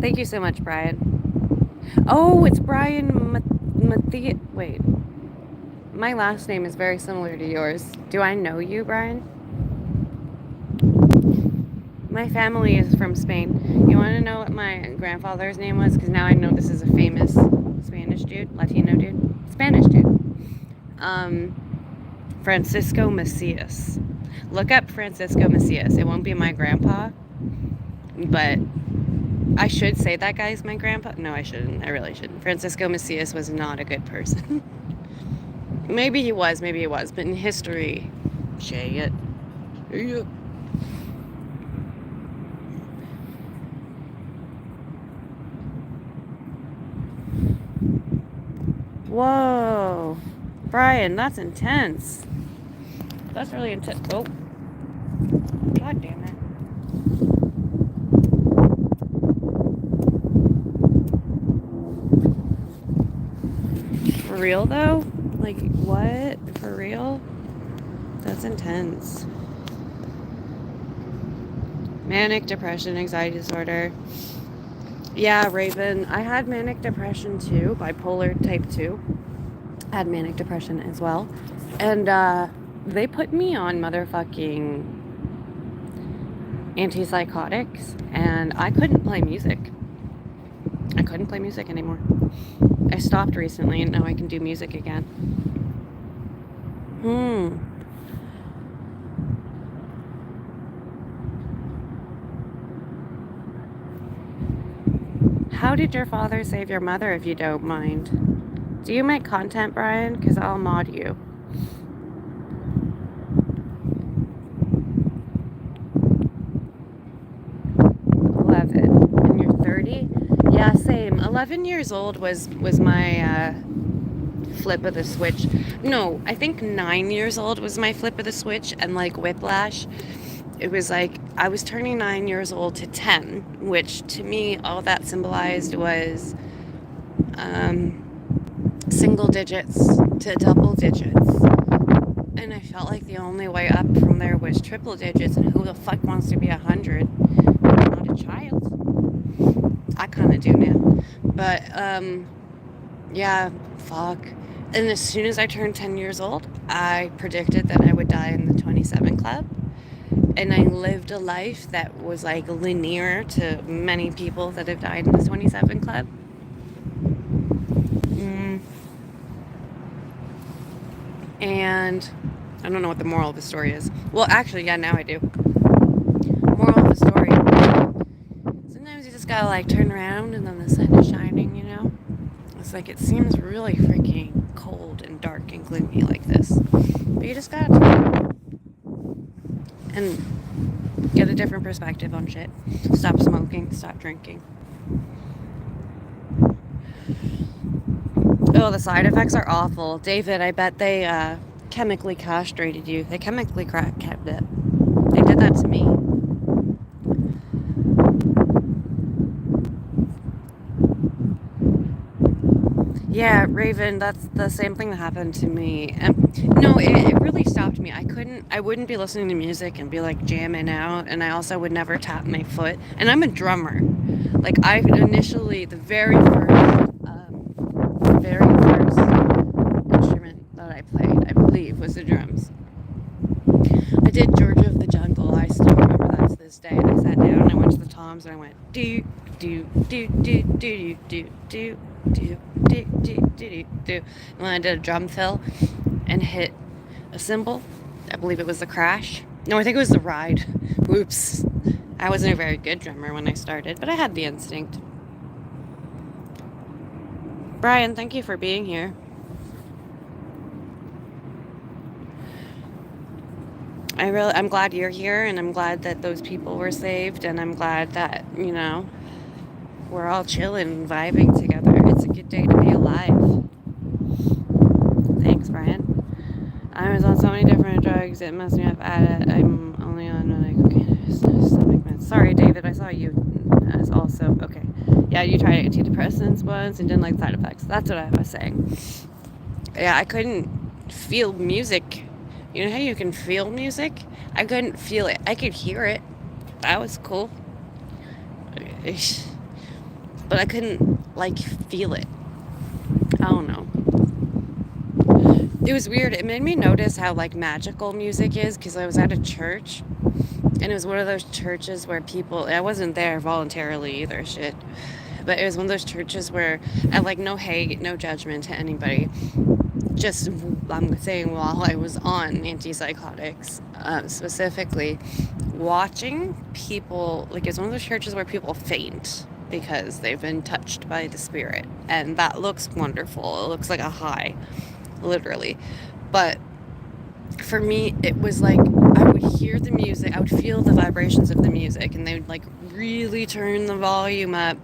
Thank you so much, Brian. Oh, it's Brian Mathias. Wait. My last name is very similar to yours. Do I know you, Brian? My family is from Spain. You want to know what my grandfather's name was? Because now I know this is a famous Spanish dude, Latino dude, Spanish dude. Francisco Macias. Look up Francisco Macias. It won't be my grandpa, but I should say that guy's my grandpa. No, I shouldn't. I really shouldn't. Francisco Macias was not a good person. Maybe he was, but in history, shit. Whoa. Brian, that's intense. That's really intense. Oh. God damn it. For real, though? Like, what? For real? That's intense. Manic depression, anxiety disorder. Yeah, Raven. I had manic depression too, bipolar type 2. I had manic depression as well. And they put me on motherfucking antipsychotics, and I couldn't play music. I couldn't play music anymore. I stopped recently, and now I can do music again. How did your father save your mother, if you don't mind? Do you make content, Brian? Because I'll mod you. And you're 30? Yeah, same. 11 years old was my flip of the switch. No, I think 9 years old was my flip of the switch, and like whiplash. It was like I was turning 9 years old to 10, which to me all that symbolized was single digits to double digits. And I felt like the only way up from there was triple digits, and who the fuck wants to be 100? I'm not a child. I kind of do now. But, yeah, fuck. And as soon as I turned 10 years old, I predicted that I would die in the 27 Club. And I lived a life that was like linear to many people that have died in the 27 Club. And I don't know what the moral of the story is. Well, actually, yeah, now I do. the story. Sometimes you just gotta like turn around and then the sun is shining, you know? It's like it seems really freaking cold and dark and gloomy like this. But you just gotta turn and get a different perspective on shit. Stop smoking, stop drinking. Oh, the side effects are awful. David, I bet they chemically castrated you. They chemically kept it. They did that to me. Yeah, Raven, that's the same thing that happened to me. No, it really stopped me. I wouldn't be listening to music and be like jamming out, and I also would never tap my foot. And I'm a drummer. Like, I initially, the very first instrument that I played, I believe, was the drums. I did Georgia of the Jungle. I still remember that to this day. And I sat down and I went to the toms and I went do do do do do do do do do do do do. And then I did a drum fill and hit a cymbal. I believe it was the crash. No, I think it was the ride. Whoops. I wasn't a very good drummer when I started, but I had the instinct. Brian, thank you for being here. I'm glad you're here, and I'm glad that those people were saved, and I'm glad that, we're all chilling and vibing together. It's a good day to be alive. Thanks, Brian. I was on so many different drugs, it must me up at it. I'm only on stomach meds. Sorry, David, I saw you as also. Okay. Yeah, you tried antidepressants once and didn't like side effects. That's what I was saying. Yeah, I couldn't feel music. You know how you can feel music? I couldn't feel it. I could hear it. That was cool. But I couldn't, like, feel it. I don't know. It was weird. It made me notice how, like, magical music is, because I was at a church, and it was one of those churches where I wasn't there voluntarily either, shit. But it was one of those churches where I like no hate, no judgment to anybody. Just, I'm saying, while I was on antipsychotics, specifically, watching people, like, it's one of those churches where people faint because they've been touched by the spirit. And that looks wonderful. It looks like a high, literally. But for me, it was like I would hear the music, I would feel the vibrations of the music, and they would, like, really turn the volume up,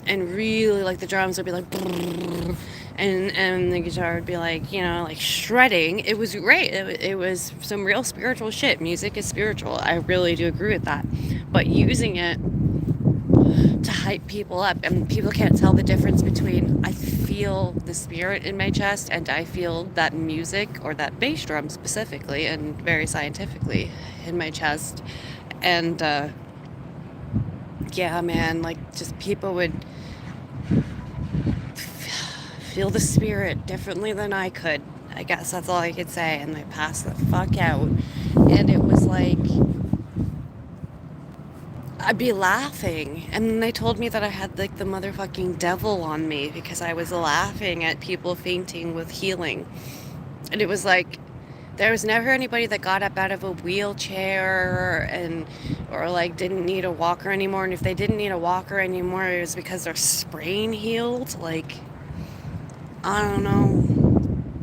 and really, like, the drums would be like, and the guitar would be like, like shredding. It was great. It was some real spiritual shit. Music is spiritual. I really do agree with that. But using it to hype people up, and people can't tell the difference between I feel the spirit in my chest and I feel that music, or that bass drum specifically and very scientifically, in my chest. And yeah, man, like, just people would feel the spirit differently than I could. I guess that's all I could say. And they passed the fuck out. And it was like, I'd be laughing. And then they told me that I had, like, the motherfucking devil on me because I was laughing at people fainting with healing. And it was like, there was never anybody that got up out of a wheelchair or like didn't need a walker anymore. And if they didn't need a walker anymore, it was because their sprain healed. Like, I don't know,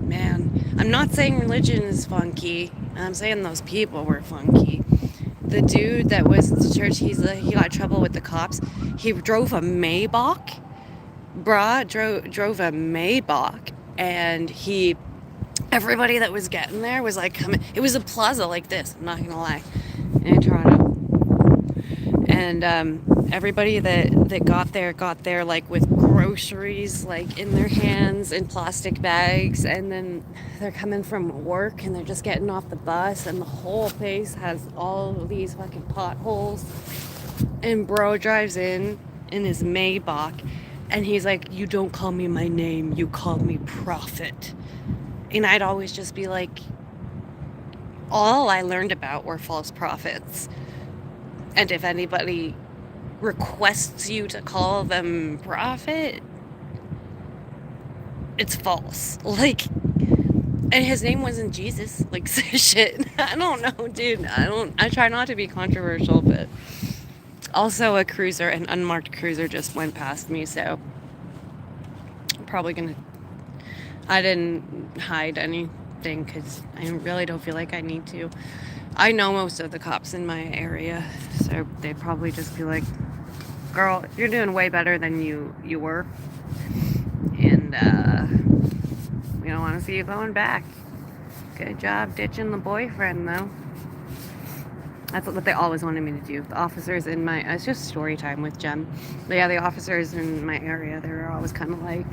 man. I'm not saying religion is funky. I'm saying those people were funky. The dude that was at the church, he got in trouble with the cops. He drove a Maybach. Drove a Maybach, and everybody that was getting there was like coming. It was a plaza like this, I'm not gonna lie, in Toronto. And everybody that got there like with groceries, like, in their hands in plastic bags, and then they're coming from work and they're just getting off the bus, and the whole place has all these fucking potholes. And bro drives in his Maybach, and he's like, "You don't call me my name, you call me prophet." And I'd always just be like, all I learned about were false prophets. And if anybody requests you to call them prophet, it's false. Like, and his name wasn't Jesus. Like, shit. I don't know, dude. I try not to be controversial, but Also, a cruiser, an unmarked cruiser just went past me, so I'm probably gonna. I didn't hide anything because I really don't feel like I need to. I know most of the cops in my area, so they'd probably just be like, "Girl, you're doing way better than you were, and we don't want to see you going back. Good job ditching the boyfriend, though." That's what they always wanted me to do. The officers in my, it's just story time with Gem. But yeah, the officers in my area, they were always kind of like,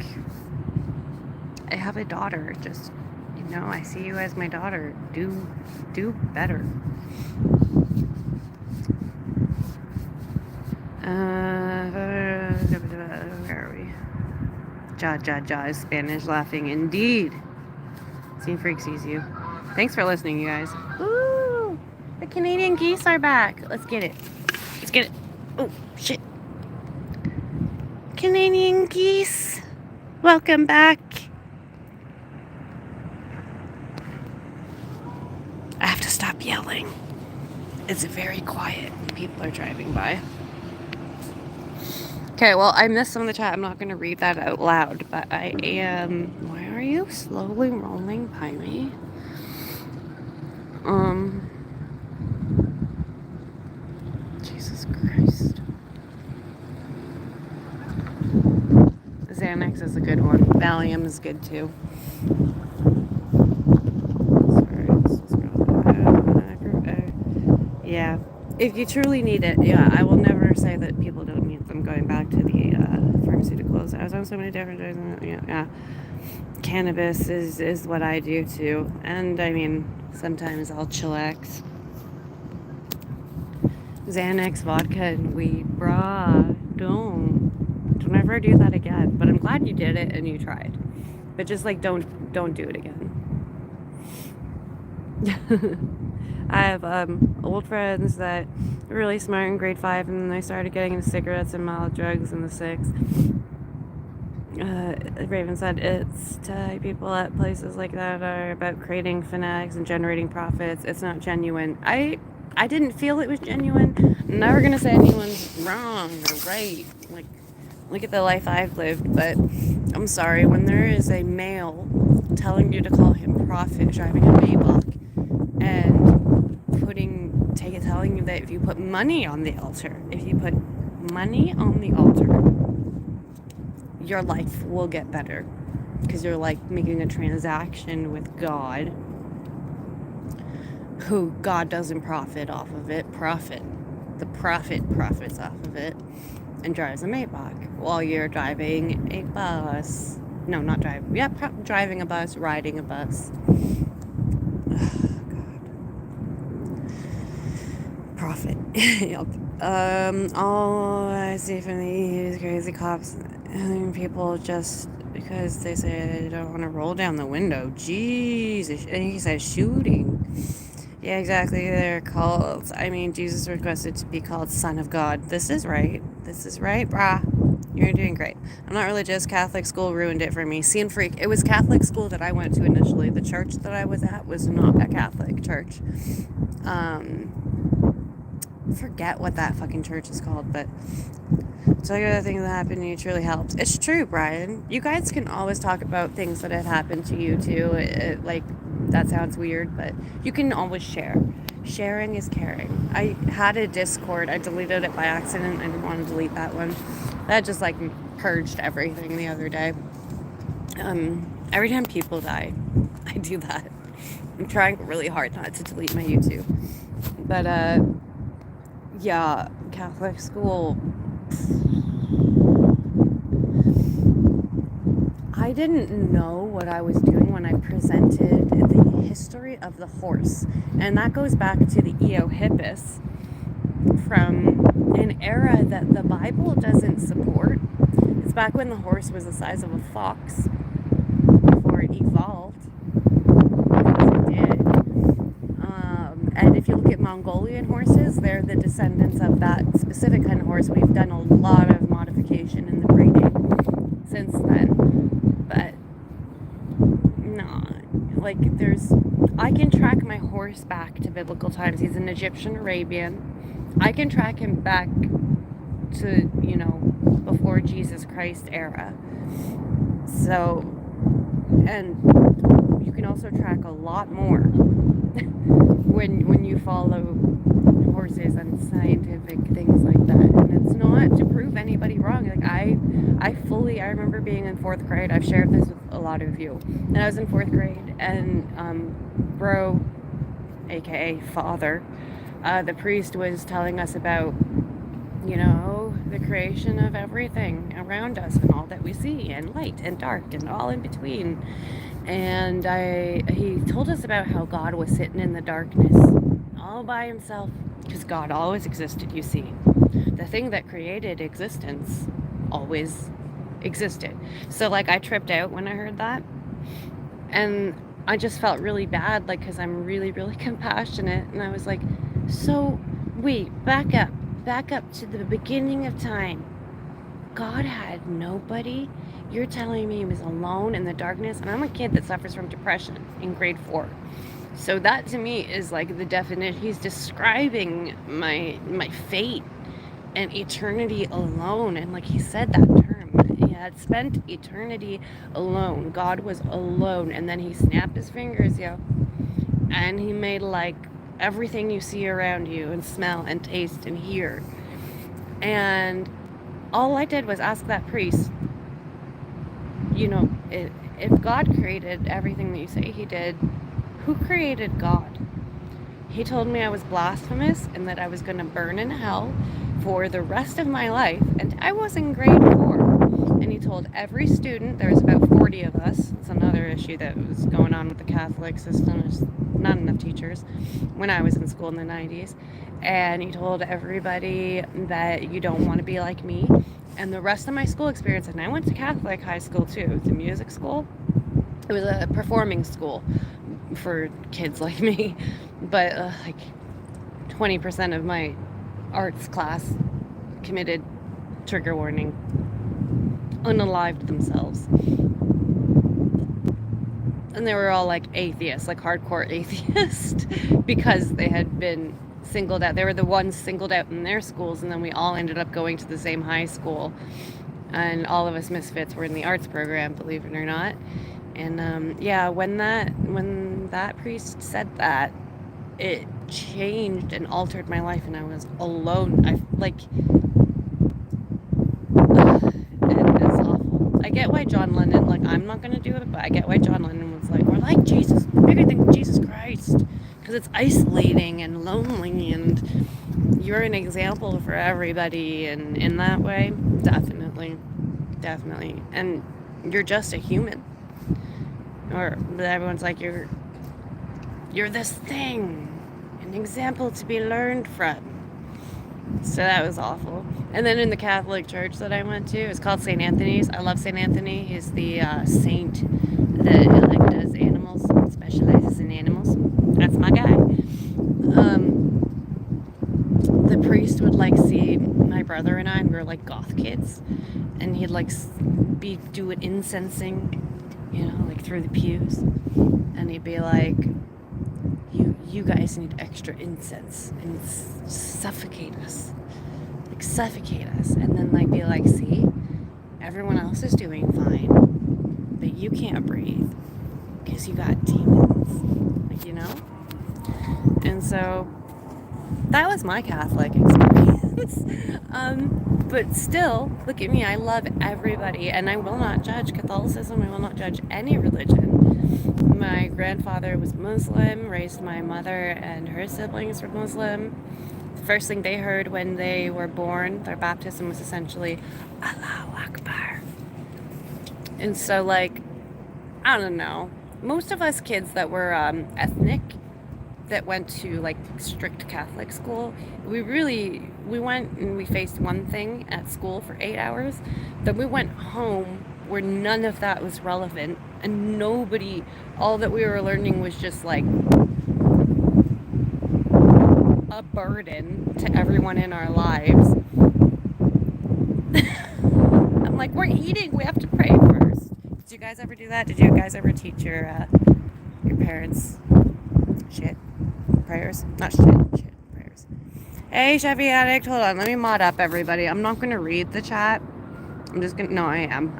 I have a daughter. Just, I see you as my daughter. Do better. Where are we? Ja is Spanish laughing indeed. Scene Freak sees you. Thanks for listening, you guys. Ooh, the Canadian geese are back. Let's get it. Let's get it. Oh, shit. Canadian geese, welcome back. I have to stop yelling. It's very quiet when people are driving by. Okay, well, I missed some of the chat. I'm not going to read that out loud, but I am. Why are you slowly rolling by me? Jesus Christ. Xanax is a good one. Valium is good too. Yeah. If you truly need it, yeah, I will never say that people don't need them. Going back to the pharmaceuticals, I was on so many different drugs. Yeah. Cannabis is what I do too, and I mean sometimes I'll chillax. Xanax, vodka, and weed, brah. Don't ever do that again. But I'm glad you did it and you tried. But just like don't do it again. I have old friends that were really smart in grade 5, and then they started getting into cigarettes and mild drugs in the 6th. Raven said it's to people at places like that are about creating fanatics and generating profits. It's not genuine. I didn't feel it was genuine. I'm never gonna say anyone's wrong or right. Like, look at the life I've lived. But I'm sorry, when there is a male telling you to call him prophet driving a Maybach and telling you that if you put money on the altar, your life will get better, because you're like making a transaction with God, who God doesn't profit off of it. The prophet profits off of it and drives a Maybach while you're driving a bus. No, not driving. Yeah, driving a bus, riding a bus. Profit. All I see from these crazy cops and people just because they say they don't want to roll down the window. Jesus. And he said shooting. Yeah, exactly. They're called. I mean, Jesus requested to be called Son of God. This is right, brah. You're doing great. I'm not religious. Catholic school ruined it for me. Scene Freak. It was Catholic school that I went to initially. The church that I was at was not a Catholic church. Forget what that fucking church is called, but tell you the thing that happened to you truly helped. It's true, Brian. You guys can always talk about things that have happened to you too. Like, that sounds weird, but you can always share. Sharing is caring. I had a Discord. I deleted it by accident. I didn't want to delete that one. That just like purged everything the other day. Every time people die, I do that. I'm trying really hard not to delete my YouTube. But yeah, Catholic school. I didn't know what I was doing when I presented the history of the horse. And that goes back to the Eohippus from an era that the Bible doesn't support. It's back when the horse was the size of a fox before it evolved. It did. And if you look at Mongolian horses, they're the descendants of that specific kind of horse. We've done a lot of modification in the breeding since then. But no, like I can track my horse back to biblical times. He's an Egyptian Arabian. I can track him back to, before Jesus Christ era. So, and you can also track a lot more when you follow horses and scientific things like that. And it's not to prove anybody wrong. Like I remember being in 4th grade. I've shared this with a lot of you. And I was in 4th grade, and bro, aka father, the priest was telling us about, the creation of everything around us and all that we see, and light and dark and all in between. And he told us about how God was sitting in the darkness all by himself, because God always existed, you see. The thing that created existence always existed. So like, I tripped out when I heard that, and I just felt really bad, like, because I'm really, really compassionate. And I was like, so wait, back up to the beginning of time. God had nobody. You're telling me he was alone in the darkness? And I'm a kid that suffers from depression in grade 4. So that to me is like the definition. He's describing my fate and eternity alone. And like, he said that term. He had spent eternity alone. God was alone. And then he snapped his fingers, and he made like everything you see around you, and smell and taste and hear. And all I did was ask that priest, if God created everything that you say he did, who created God? He told me I was blasphemous and that I was going to burn in hell for the rest of my life. And I was in grade 4. And he told every student, there was about 40 of us. It's another issue that was going on with the Catholic system. There's not enough teachers when I was in school in the 90s. And he told everybody that you don't want to be like me. And the rest of my school experience, and I went to Catholic high school too. It was a music school. It was a performing school for kids like me. But like 20% of my arts class committed, trigger warning, unalived themselves. And they were all like atheists, like hardcore atheists, because they had been singled out. They were the ones singled out in their schools, and then we all ended up going to the same high school, and all of us misfits were in the arts program, believe it or not. And when that priest said that, it changed and altered my life, and I was alone. It is awful. I get why John Lennon, like, I'm not gonna do it, but I get why John Lennon was like, we're like Jesus, bigger than Jesus Christ, because it's isolating and lonely, and you're an example for everybody, and in that way, definitely, and you're just a human. Or everyone's like, you're this thing, an example to be learned from. So that was awful. And then in the Catholic church that I went to, it's called St. Anthony's. I love St. Anthony. He's the saint that like does animals, specializes in animals. That's my guy. The priest would like see my brother and I, and we were like goth kids, and he'd like be doing incensing, like through the pews, and he'd be like, you guys need extra incense and suffocate us, and then like be like, see, everyone else is doing fine, but you can't breathe because you got demons, and so that was my Catholic experience. But still, look at me, I love everybody, and I will not judge Catholicism, I will not judge any religion. My grandfather was Muslim, raised my mother and her siblings were Muslim. The first thing they heard when they were born, their baptism was essentially, Allahu Akbar. And so, like, I don't know, most of us kids that were ethnic, that went to like strict Catholic school, we went and we faced one thing at school for 8 hours, then we went home where none of that was relevant, and all that we were learning was just like a burden to everyone in our lives. I'm like, we're eating, we have to pray first. Did you guys ever do that? Did you guys ever teach your parents shit? Prayers? Not shit, prayers. Hey, Chevy Addict, hold on. Let me mod up everybody. I'm not going to read the chat. I'm just going to... No, I am.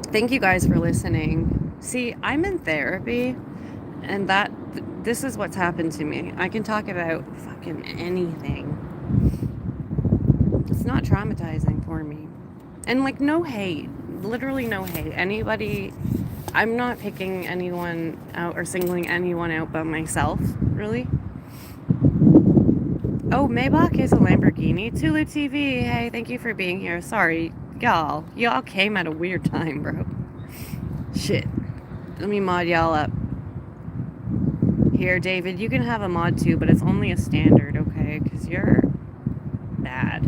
Thank you guys for listening. See, I'm in therapy, and this is what's happened to me. I can talk about fucking anything. It's not traumatizing for me. And, like, no hate. Literally no hate. Anybody... I'm not picking anyone out or singling anyone out but myself, really. Oh, Maybach is a Lamborghini. Tulu TV, hey, thank you for being here. Sorry, y'all. Y'all came at a weird time, bro. Shit. Let me mod y'all up. Here, David, you can have a mod too, but it's only a standard, okay? Because you're bad.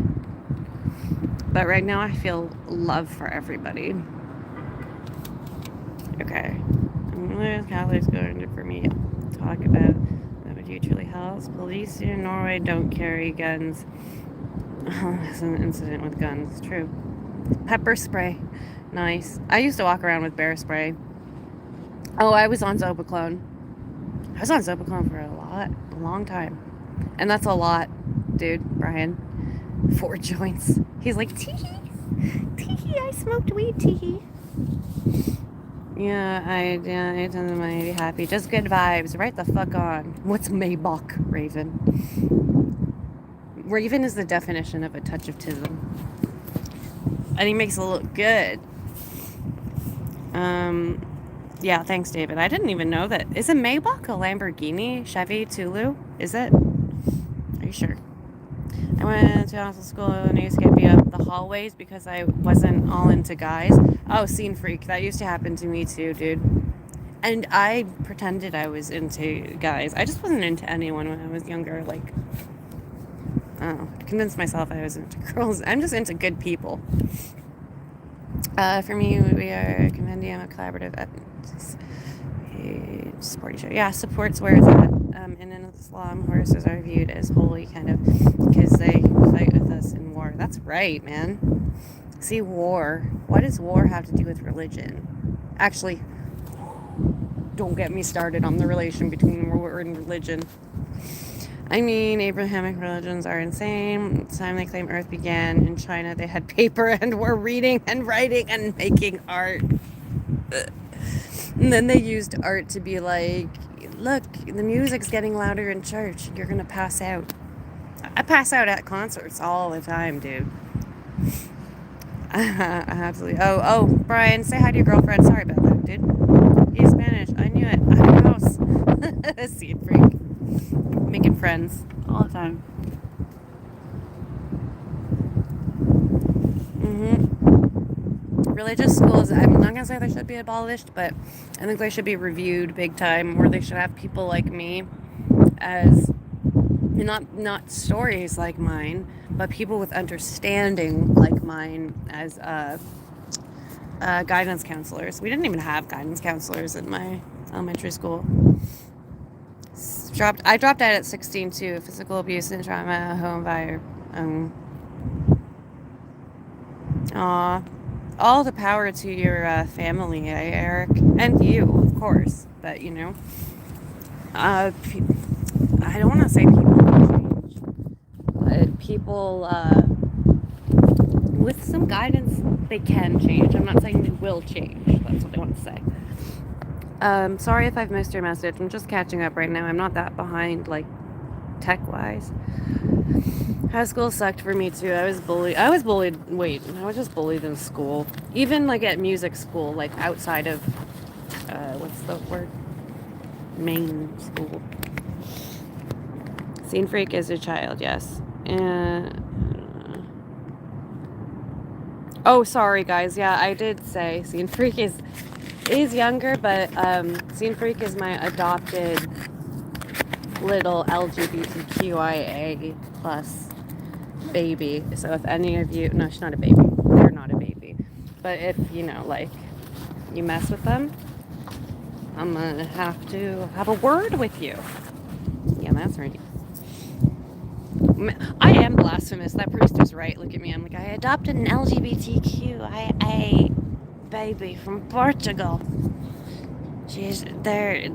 But right now I feel love for everybody. Okay. Catholics going for me. Talk about would you truly house. Police in Norway don't carry guns. It's an incident with guns. True. Pepper spray. Nice. I used to walk around with bear spray. Oh, I was on Zopiclone. I was on Zopiclone for a long time. And that's a lot, dude, Brian. 4 joints. He's like, tee-hee. Tee-hee, I smoked weed, tee-hee. Yeah, I'm mighty happy. Just good vibes. Right the fuck on. What's Maybach, Raven? Raven is the definition of a touch of tism. And he makes it look good. Yeah, thanks, David. I didn't even know that. Is a Maybach a Lamborghini? Chevy Tulu? Is it? Are you sure? I went to high school and I used to get beat up the hallways because I wasn't all into guys. Oh, scene freak. That used to happen to me too, dude. And I pretended I was into guys. I just wasn't into anyone when I was younger. Like, I don't know. I convinced myself I was into girls. I'm just into good people. For me, we are a compendium of collaborative sporty show. Yeah, support's where it's at. In Islam, horses are viewed as holy, kind of, because they fight with us in war. That's right, man. See, war. What does war have to do with religion? Actually, don't get me started on the relation between war and religion. I mean, Abrahamic religions are insane. The time they claim Earth began in China, they had paper and were reading and writing and making art. And then they used art to be like, look, the music's getting louder in church. You're going to pass out. I pass out at concerts all the time, dude. Absolutely. Oh, Brian, say hi to your girlfriend. Sorry about that, dude. He's Spanish. I knew it. Adios. Seed freak. Making friends all the time. Religious schools, I'm not gonna say they should be abolished, but I think they should be reviewed big time, or they should have people like me as not stories like mine, but people with understanding like mine as guidance counselors. We didn't even have guidance counselors in my elementary school. I dropped out at 16 too. Physical abuse and trauma, home fire. Aw. All the power to your family, Eric. And you, of course. But, you know. I don't want to say people can change. But people, with some guidance, they can change. I'm not saying they will change. That's what I want to say. Sorry if I've missed your message. I'm just catching up right now. I'm not that behind, like, tech-wise. High school sucked for me, too. I was just bullied in school. Even, like, at music school, like, outside of, what's the word? Main school. Scene freak is a child, yes. Oh, sorry, guys. Yeah, I did say Scene freak is younger, but Scene freak is my adopted little LGBTQIA plus baby. So if any of you, no, she's not a baby. They're not a baby. But if, you know, like, you mess with them, I'm gonna have to have a word with you. Yeah, that's right. I am blasphemous. That priest is right. Look at me. I'm like, I adopted an LGBTQIA baby from Portugal. She's there.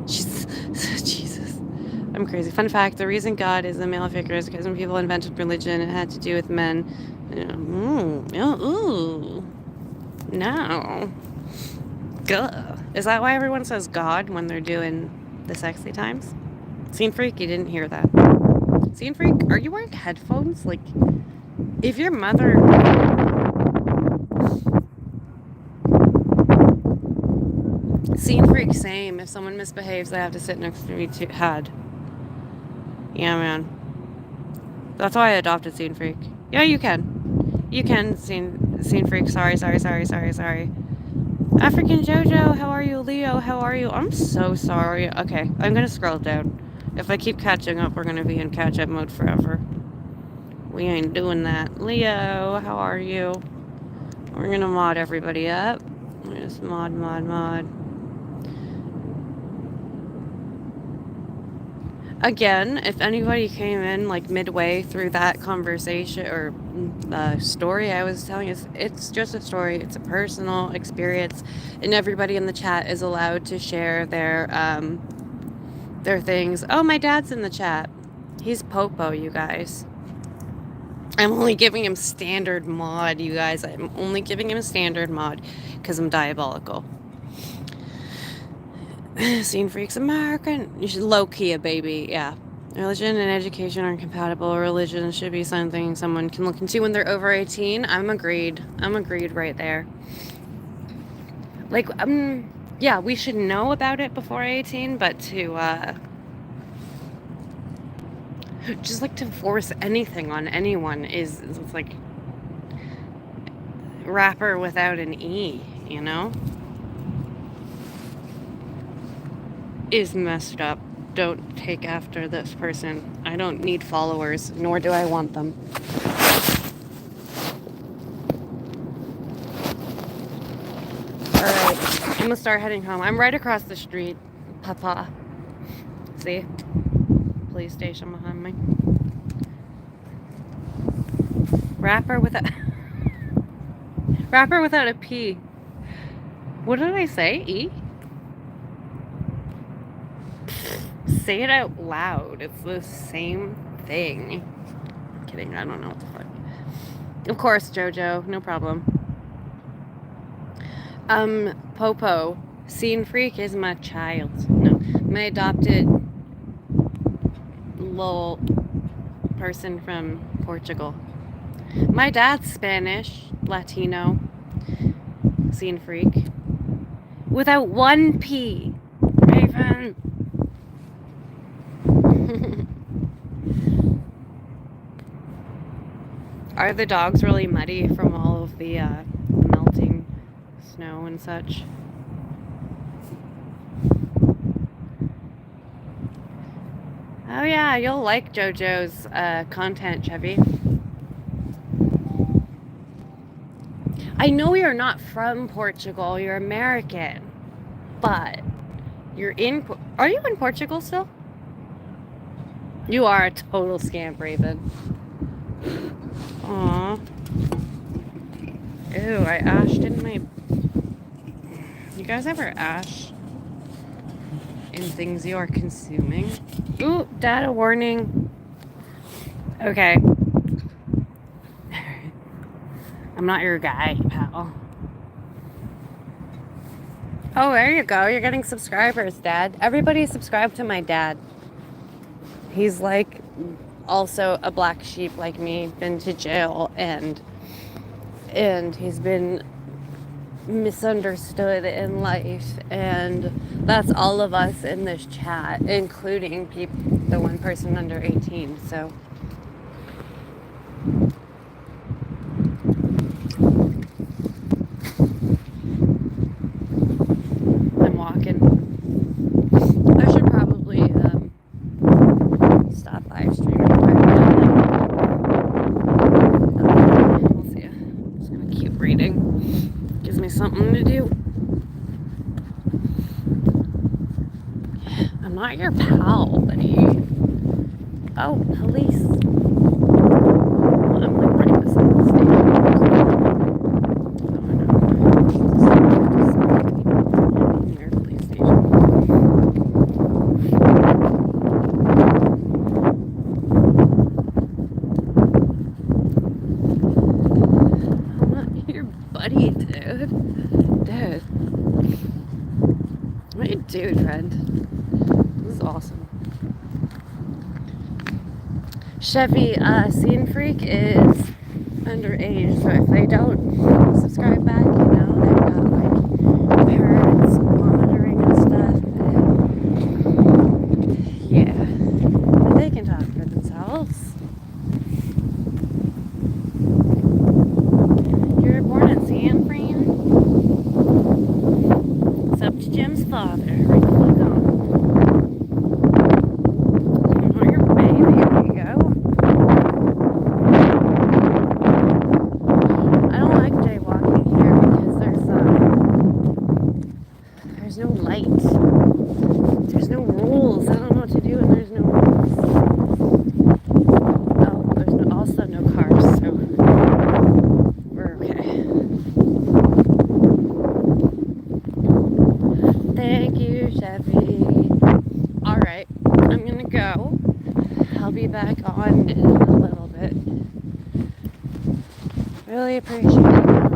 Jesus. I'm crazy. Fun fact, the reason God is a male figure is because when people invented religion, it had to do with men. Ooh. No. Gah. Is that why everyone says God when they're doing the sexy times? Scene Freak, you didn't hear that. Scene Freak, are you wearing headphones? Like, if your mother... Scene Freak, same. If someone misbehaves, they have to sit next to me too. Had. Yeah, man. That's why I adopted Scene Freak. Yeah, you can. You can, Scene Freak. Sorry. African Jojo, how are you? Leo, how are you? I'm so sorry. Okay, I'm gonna scroll down. If I keep catching up, we're gonna be in catch-up mode forever. We ain't doing that. Leo, how are you? We're gonna mod everybody up. Just mod. Again, if anybody came in like midway through that conversation or story I was telling, it's just a story. It's a personal experience, and everybody in the chat is allowed to share their things. Oh, my dad's in the chat. He's Popo, you guys. I'm only giving him standard mod, you guys. I'm only giving him standard mod because I'm diabolical. Scene Freak's American. You should low-key a baby, yeah. Religion and education are incompatible. Religion should be something someone can look into when they're over 18. I'm agreed right there. Like, yeah, we should know about it before 18, but to, just like to force anything on anyone is it's like rapper without an E, you know? Is messed up. Don't take after this person. I don't need followers, nor do I want them. Alright, I'm gonna start heading home. I'm right across the street, Papa. See? Police station behind me. Rapper without a P. What did I say? E? Say it out loud. It's the same thing. I'm kidding. I don't know what the fuck. Of course, Jojo. No problem. Popo. Scene Freak is my child. No. My adopted little person from Portugal. My dad's Spanish. Latino. Scene Freak. Without one P. Raven. Are the dogs really muddy from all of the melting snow and such? Oh yeah, you'll like JoJo's content, Chevy. I know you're not from Portugal, you're American, but you're in... Are you in Portugal still? You are a total scamp, Raven. Aww. Ew, I ashed in my... You guys ever ash in things you are consuming? Ooh, data warning. Okay. I'm not your guy, pal. Oh, there you go. You're getting subscribers, Dad. Everybody subscribe to my dad. He's like also a black sheep like me, been to jail, and he's been misunderstood in life, and that's all of us in this chat, including the one person under 18. So I'm walking. I should probably stop live streaming. We'll see. I'm just gonna keep reading. Gives me something to do. I'm not your pal, buddy. Oh, police. I'm like right beside the station. Oh no. Dude, friend. This is awesome. Chevy Scene Freak is underage, so if they don't subscribe back, you know, they've got like parents monitoring and stuff. And yeah, they can talk for themselves. You were born in San Fran? It's up to Jim's father. Right, click on. Oh, your baby. There you go. I don't like jaywalking here because there's no light. There's no rules. I don't know what to do when there's no rules. Oh, there's also no cars, so we're okay. Thank you, Chevy. Alright, I'm gonna go. I'll be back on in a little bit. Really appreciate it.